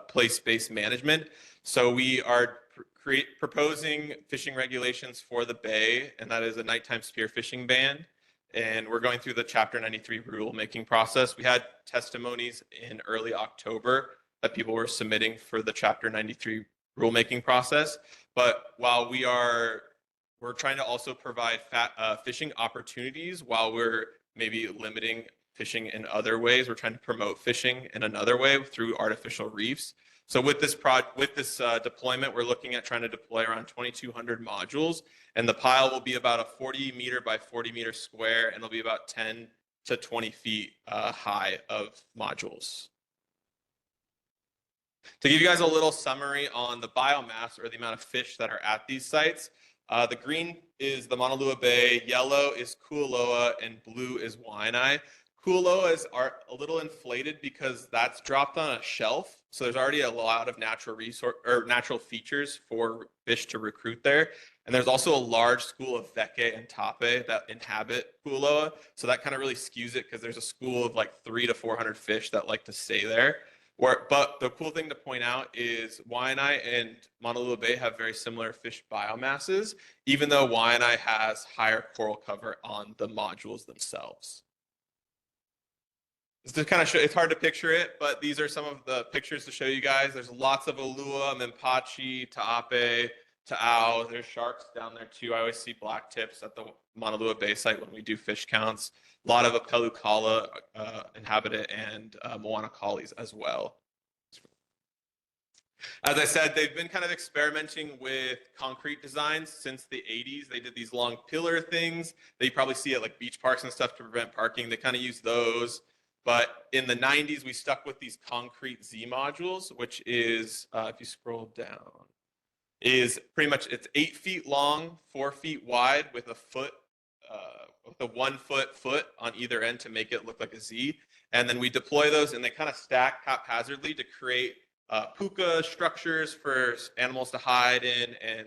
place-based management. So we are proposing fishing regulations for the bay, and that is a nighttime spearfishing ban. And we're going through the Chapter 93 rulemaking process. We had testimonies in early October that people were submitting for the Chapter 93 rulemaking process. But while we're trying to also provide fishing opportunities while we're maybe limiting fishing in other ways. We're trying to promote fishing in another way through artificial reefs. So with this deployment, we're looking at trying to deploy around 2,200 modules, and the pile will be about a 40 meter by 40 meter square, and it'll be about 10 to 20 feet high of modules. To give you guys a little summary on the biomass or the amount of fish that are at these sites, the green is the Honolulu Bay, yellow is Kualoa, and blue is Waiʻalae. Kualoa is a little inflated because that's dropped on a shelf. So there's already a lot of natural features for fish to recruit there. And there's also a large school of veke and tape that inhabit Kualoa. So that kind of really skews it because there's a school of like 300 to 400 fish that like to stay there. But the cool thing to point out is Waiʻalae and Honolulu Bay have very similar fish biomasses, even though Waiʻalae has higher coral cover on the modules themselves. Just to kind of show, it's hard to picture it, but these are some of the pictures to show you guys. There's lots of ulua, mimpachi, ta'ape, ta'au. There's sharks down there too. I always see black tips at the Honolulu Bay site when we do fish counts. A lot of apelu kala inhabit it, and moana collies as well. As I said, they've been kind of experimenting with concrete designs since the 80s. They did these long pillar things that you probably see at like beach parks and stuff to prevent parking. They kind of use those. But in the 90s, we stuck with these concrete Z modules, which is, if you scroll down, is pretty much, it's 8 feet long, 4 feet wide with a foot, with a 1 foot on either end to make it look like a Z. And then we deploy those and they kind of stack haphazardly to create puka structures for animals to hide in and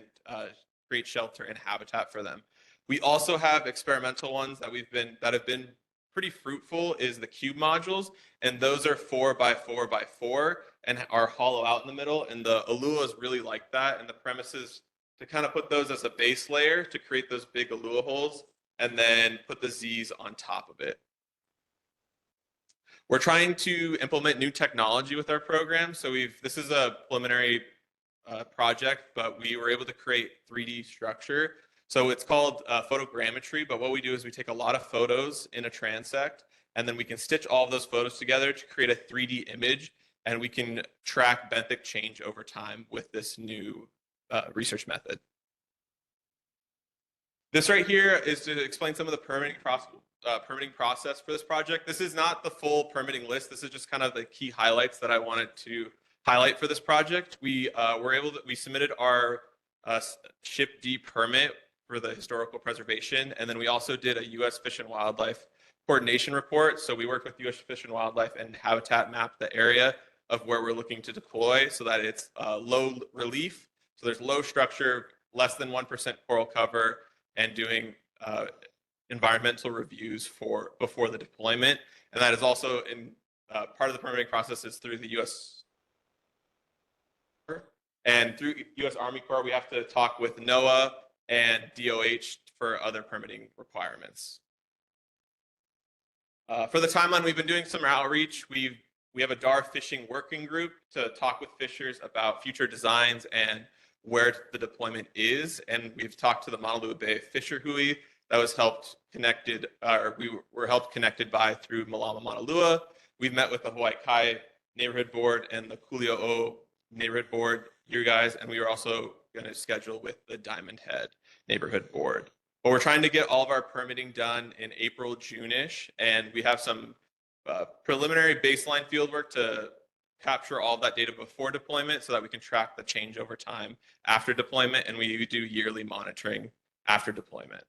create shelter and habitat for them. We also have experimental ones that have been pretty fruitful is the cube modules, and those are 4 by 4 by 4 and are hollow out in the middle, and the uluas really like that, and the premise is to kind of put those as a base layer to create those big ulua holes and then put the Z's on top of it. We're trying to implement new technology with our program. So this is a preliminary project, but we were able to create 3D structure. So it's called photogrammetry, but what we do is we take a lot of photos in a transect, and then we can stitch all of those photos together to create a 3D image, and we can track benthic change over time with this new research method. This right here is to explain some of the permitting process for this project. This is not the full permitting list. This is just kind of the key highlights that I wanted to highlight for this project. We submitted our SHIP D permit for the historical preservation, and then we also did a U.S. Fish and Wildlife coordination report. So we worked with U.S. Fish and Wildlife and Habitat map the area of where we're looking to deploy so that it's low relief. So there's low structure, less than 1% coral cover, and doing environmental reviews before the deployment. And that is also in part of the permitting process is through the U.S. And through U.S. Army Corps, we have to talk with NOAA and DOH for other permitting requirements. For the timeline, we've been doing some outreach. We have a DAR fishing working group to talk with fishers about future designs and where the deployment is, and we've talked to the Maunalua Bay Fisher Hui that was we were helped connected by through Malama Maunalua. We've met with the Hawaii Kai Neighborhood Board and the Kuli'o'o Neighborhood Board, you guys, and we are also going to schedule with the Diamond Head Neighborhood Board. But we're trying to get all of our permitting done in April, June-ish, and we have some preliminary baseline fieldwork to capture all of that data before deployment so that we can track the change over time after deployment, and we do yearly monitoring after deployment.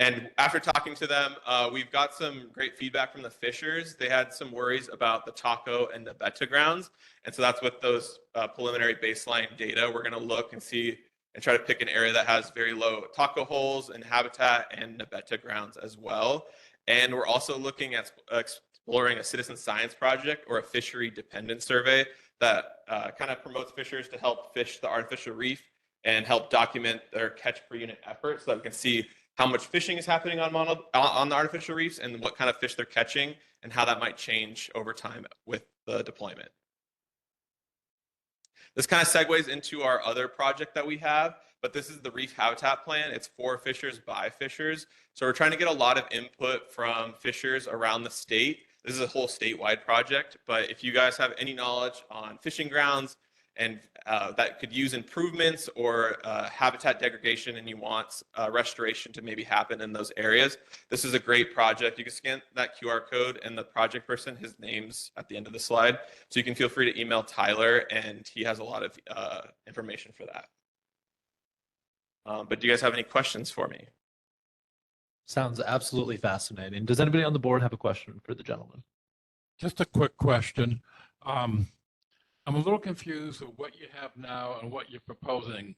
And after talking to them, we've got some great feedback from the fishers. They had some worries about the taco and the betta grounds, and so that's with those preliminary baseline data. We're going to look and see and try to pick an area that has very low taco holes and habitat and Nabetta grounds as well. And we're also looking at exploring a citizen science project or a fishery dependent survey that kind of promotes fishers to help fish the artificial reef and help document their catch per unit efforts so that we can see how much fishing is happening on the artificial reefs and what kind of fish they're catching and how that might change over time with the deployment. This kind of segues into our other project that we have, but this is the Reef Habitat Plan. It's for fishers by fishers. So we're trying to get a lot of input from fishers around the state. This is a whole statewide project, but if you guys have any knowledge on fishing grounds and that could use improvements or habitat degradation and you want restoration to maybe happen in those areas, this is a great project. You can scan that QR code and the project person, his name's at the end of the slide. So you can feel free to email Tyler and he has a lot of information for that. But do you guys have any questions for me? Sounds absolutely fascinating. Does anybody on the board have a question for the gentleman? Just a quick question. I'm a little confused with what you have now and what you're proposing.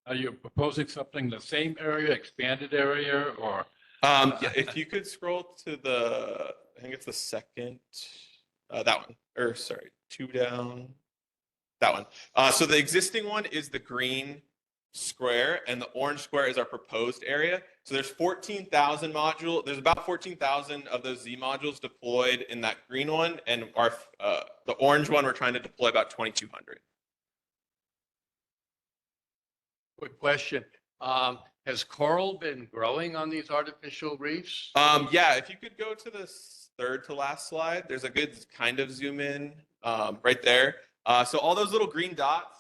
Are you proposing something the same area, expanded area, or? Yeah, if you could scroll to I think it's the second, that one, or sorry, 2 down, that one. So the existing one is the green square and the orange square is our proposed area. So there's 14,000 modules. There's about 14,000 of those Z modules deployed in that green one, and the orange one we're trying to deploy about 2,200. Quick question. Has coral been growing on these artificial reefs? Yeah, if you could go to the third to last slide, there's a good kind of zoom in right there. So all those little green dots,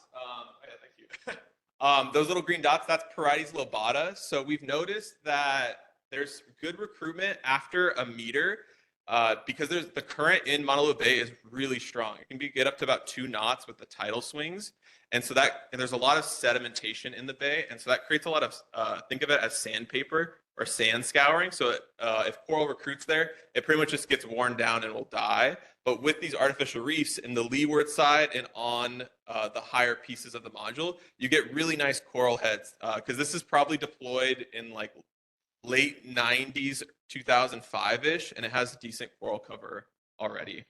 thank you. Those little green dots, that's Parietes lobata. So we've noticed that there's good recruitment after a meter because the current in Maunalua Bay is really strong. It can get up to about 2 knots with the tidal swings. And so there's a lot of sedimentation in the bay. And so that creates a lot of, think of it as sandpaper or sand scouring. So if coral recruits there, it pretty much just gets worn down and will die. But with these artificial reefs in the leeward side and on the higher pieces of the module, you get really nice coral heads because this is probably deployed in like late 90s, 2005-ish, and it has a decent coral cover already.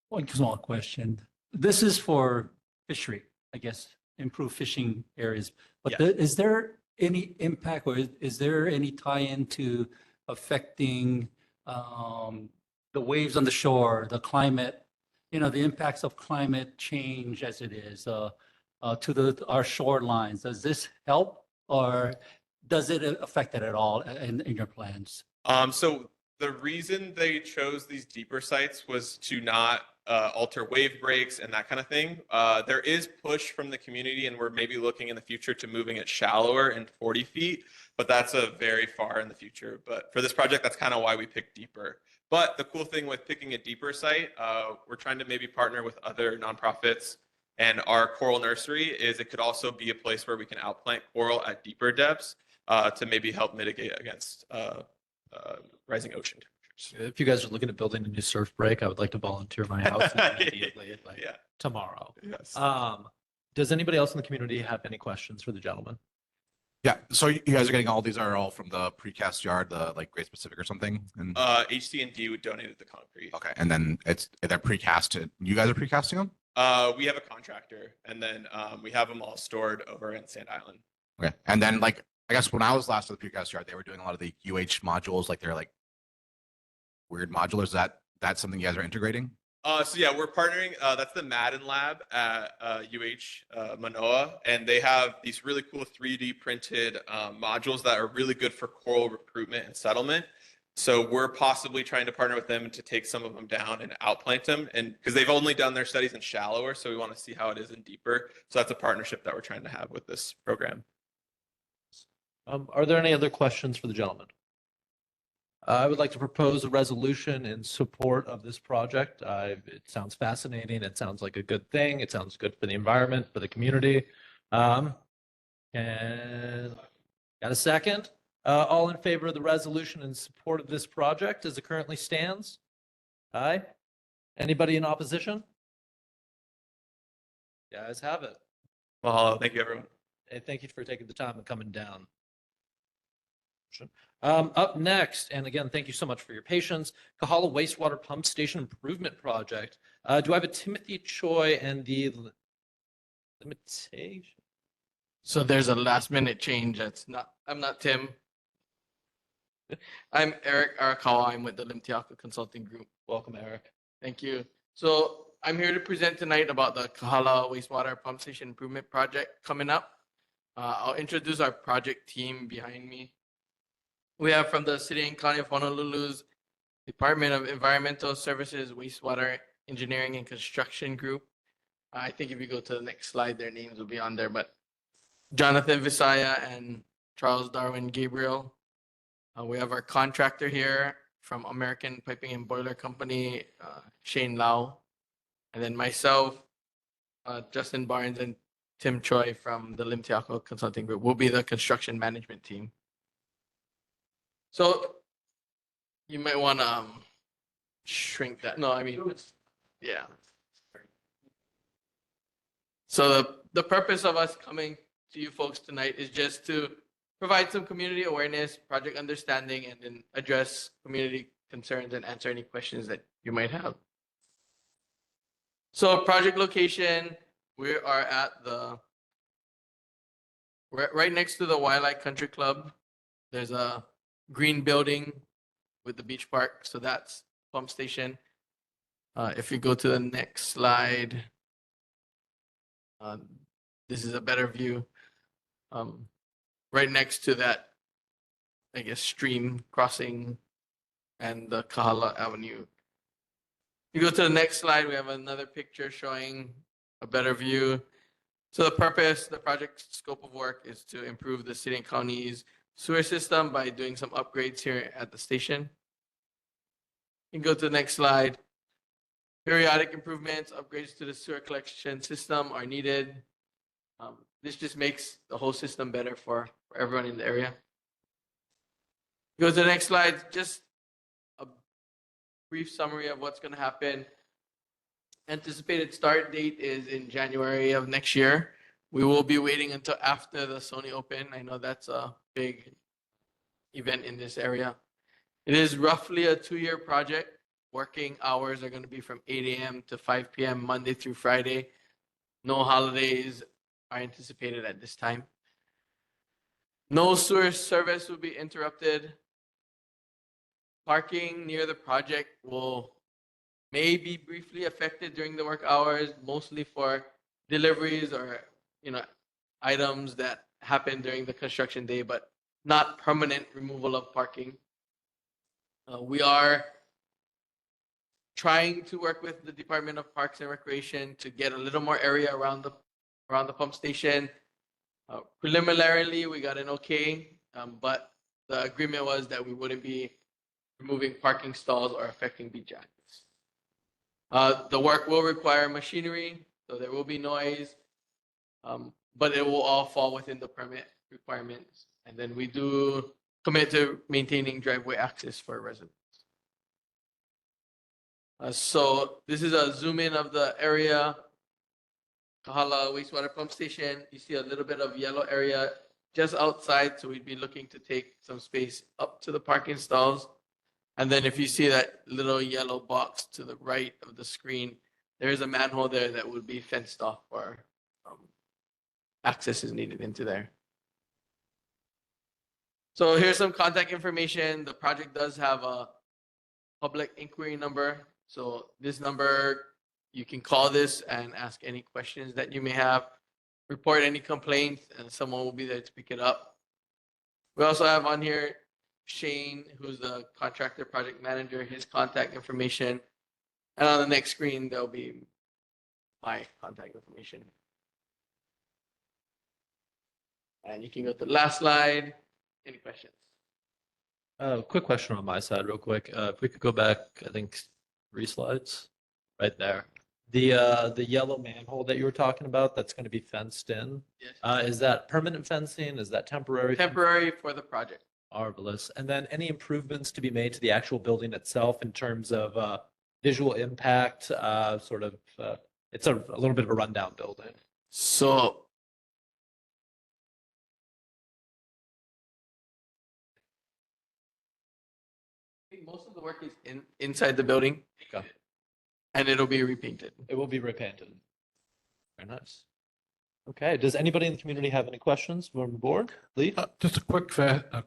One small question. This is for fishery, I guess, improve fishing areas. But Yeah. is there any impact or is there any tie-in to affecting the waves on the shore, the climate, the impacts of climate change as it is to our shorelines? Does this help or does it affect it at all in your plans? So the reason they chose these deeper sites was to not alter wave breaks and that kind of thing. There is push from the community, and we're maybe looking in the future to moving it shallower and 40 feet, but that's a very far in the future. But for this project, that's kind of why we picked deeper. But the cool thing with picking a deeper site, we're trying to maybe partner with other nonprofits. And our coral nursery is, it could also be a place where we can outplant coral at deeper depths to maybe help mitigate against rising ocean temperatures. If you guys are looking at building a new surf break, I would like to volunteer my house immediately, like Yeah. tomorrow. Yes. Does anybody else in the community have any questions for the gentleman? Yeah, so you guys are getting all these are all from the precast yard, the like Great Pacific or something? And HC&D would donated the concrete. okay, and then they're precast. You guys are precasting them? We have a contractor, and then we have them all stored over in Sand Island. Okay, and then like I guess when I was last at the precast yard, they were doing a lot of the UH modules, like they're like weird modulars. That's something you guys are integrating? So yeah, we're partnering. That's the Madden Lab at Manoa, and they have these really cool 3D printed modules that are really good for coral recruitment and settlement. So we're possibly trying to partner with them to take some of them down and outplant them, and because they've only done their studies in shallower, so we want to see how it is in deeper. So that's a partnership that we're trying to have with this program. Are there any other questions for the gentleman? I would like to propose a resolution in support of this project. It sounds fascinating. It sounds like a good thing. It sounds good for the environment, for the community. And got a second? All in favor of the resolution in support of this project as it currently stands? Aye. Anybody in opposition? You guys have it. Well, thank you, everyone. Hey, thank you for taking the time and coming down. Up next, and again, thank you so much for your patience, Kāhala Wastewater Pump Station Improvement Project. Do I have a Timothy Choi and the limitation? So there's a last minute change. I'm not Tim. I'm Eric Arakawa. I'm with the Limtiaka Consulting Group. Welcome, Eric. Thank you. So I'm here to present tonight about the Kāhala Wastewater Pump Station Improvement Project coming up. I'll introduce our project team behind me. We have from the City and County of Honolulu's Department of Environmental Services, Wastewater Engineering and Construction Group. I think if you go to the next slide, their names will be on there, but Jonathan Visaya and Charles Darwin Gabriel. We have our contractor here from American Piping and Boiler Company, Shane Lau. And then myself, Justin Barnes, and Tim Choi from the Limtiaka Consulting Group will be the construction management team. So you might want to shrink that. No, I mean, yeah. So the purpose of us coming to you folks tonight is just to provide some community awareness, project understanding, and then address community concerns and answer any questions that you might have. So project location, we are at right next to the Waiʻalae Country Club. There's a green building with the beach park. So that's pump station. If you go to the next slide, this is a better view. Right next to that, I guess, stream crossing and the Kāhala Avenue. You go to the next slide, we have another picture showing a better view. So the purpose, the project scope of work is to improve the city and county's sewer system by doing some upgrades here at the station. You can go to the next slide. Periodic improvements, upgrades to the sewer collection system are needed. This just makes the whole system better for everyone in the area. Go to the next slide, just a brief summary of what's going to happen. Anticipated start date is in January of next year. We will be waiting until after the Sony Open. I know that's a big event in this area. It is roughly a 2-year project. Working hours are going to be from 8 a.m. to 5 p.m. Monday through Friday. No holidays are anticipated at this time. No sewer service will be interrupted. Parking near the project may be briefly affected during the work hours, mostly for deliveries or items that happen during the construction day, but not permanent removal of parking. We are trying to work with the Department of Parks and Recreation to get a little more area around the pump station. Preliminarily, we got an okay, but the agreement was that we wouldn't be removing parking stalls or affecting beach access. The work will require machinery, so there will be noise, but it will all fall within the permit requirements. And then we do commit to maintaining driveway access for residents. So this is a zoom in of the area. Kāhala wastewater pump station. You see a little bit of yellow area just outside. So we'd be looking to take some space up to the parking stalls. And then if you see that little yellow box to the right of the screen, there is a manhole there that would be fenced off for access is needed into there. So here's some contact information. The project does have a public inquiry number. So this number, you can call this and ask any questions that you may have, report any complaints, and someone will be there to pick it up. We also have on here Shane, who's the contractor project manager, his contact information. And on the next screen, there'll be my contact information. And you can go to the last slide. Any questions? Quick question on my side, real quick. If we could go back, I think 3 slides, right there. The yellow manhole that you were talking about, that's going to be fenced in. Yes. Is that permanent fencing? Is that temporary? Temporary for the project. Marvelous. And then any improvements to be made to the actual building itself in terms of visual impact? It's a little bit of a rundown building. So most of the work is inside the building. Okay. And it'll be repainted. It will be repainted. Very nice. Okay. Does anybody in the community have any questions from the board? Lee? Just a quick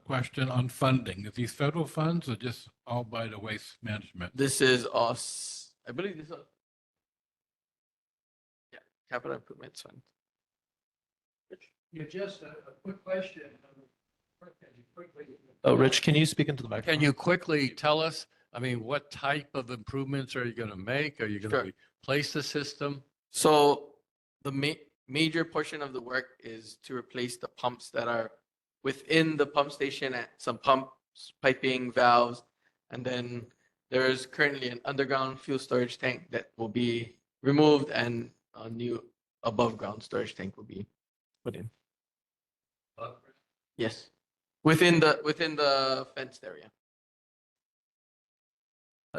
question on funding. Are these federal funds or just all by the waste management? This is us. I believe this is capital improvements fund. Just a quick question. Oh, Rich, can you speak into the microphone? Can you quickly tell us, I mean, what type of improvements are you going to make? Are you going to replace the system? So the major portion of the work is to replace the pumps that are within the pump station, and some pumps, piping, valves, and then there is currently an underground fuel storage tank that will be removed, and a new above ground storage tank will be put in. Yes, within the fenced area.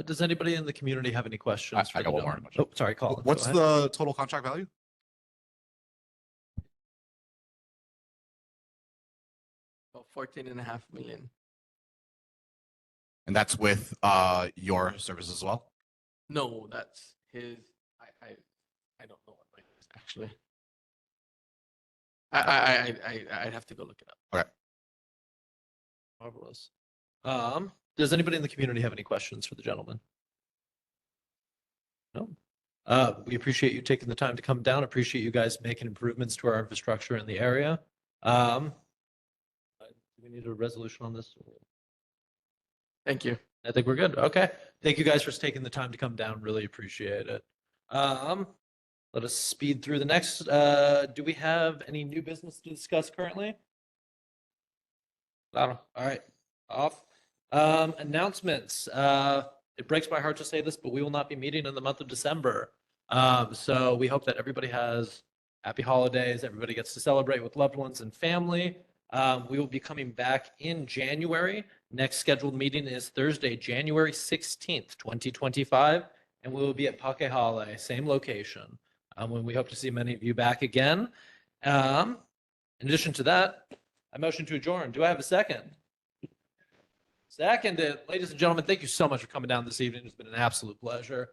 Does anybody in the community have any questions? I got one more question. Oh, sorry, Colin. What's the total contract value? About 14.5 million. And that's with your service as well? No, that's his. I don't know what mine is actually. I'd have to go look it up. Okay. Marvelous. Does anybody in the community have any questions for the gentleman? No. We appreciate you taking the time to come down. Appreciate you guys making improvements to our infrastructure in the area. Do we need a resolution on this? Thank you. I think we're good. Okay. Thank you guys for taking the time to come down. Really appreciate it. Let us speed through the next. Do we have any new business to discuss currently? All right. Off. Announcements. It breaks my heart to say this, but we will not be meeting in the month of December. So we hope that everybody has happy holidays. Everybody gets to celebrate with loved ones and family. We will be coming back in January. Next scheduled meeting is Thursday, January 16th, 2025. And we will be at Kāhala, same location. When we hope to see many of you back again. In addition to that, I motion to adjourn. Do I have a second? Seconded. Ladies and gentlemen, thank you so much for coming down this evening. It's been an absolute pleasure.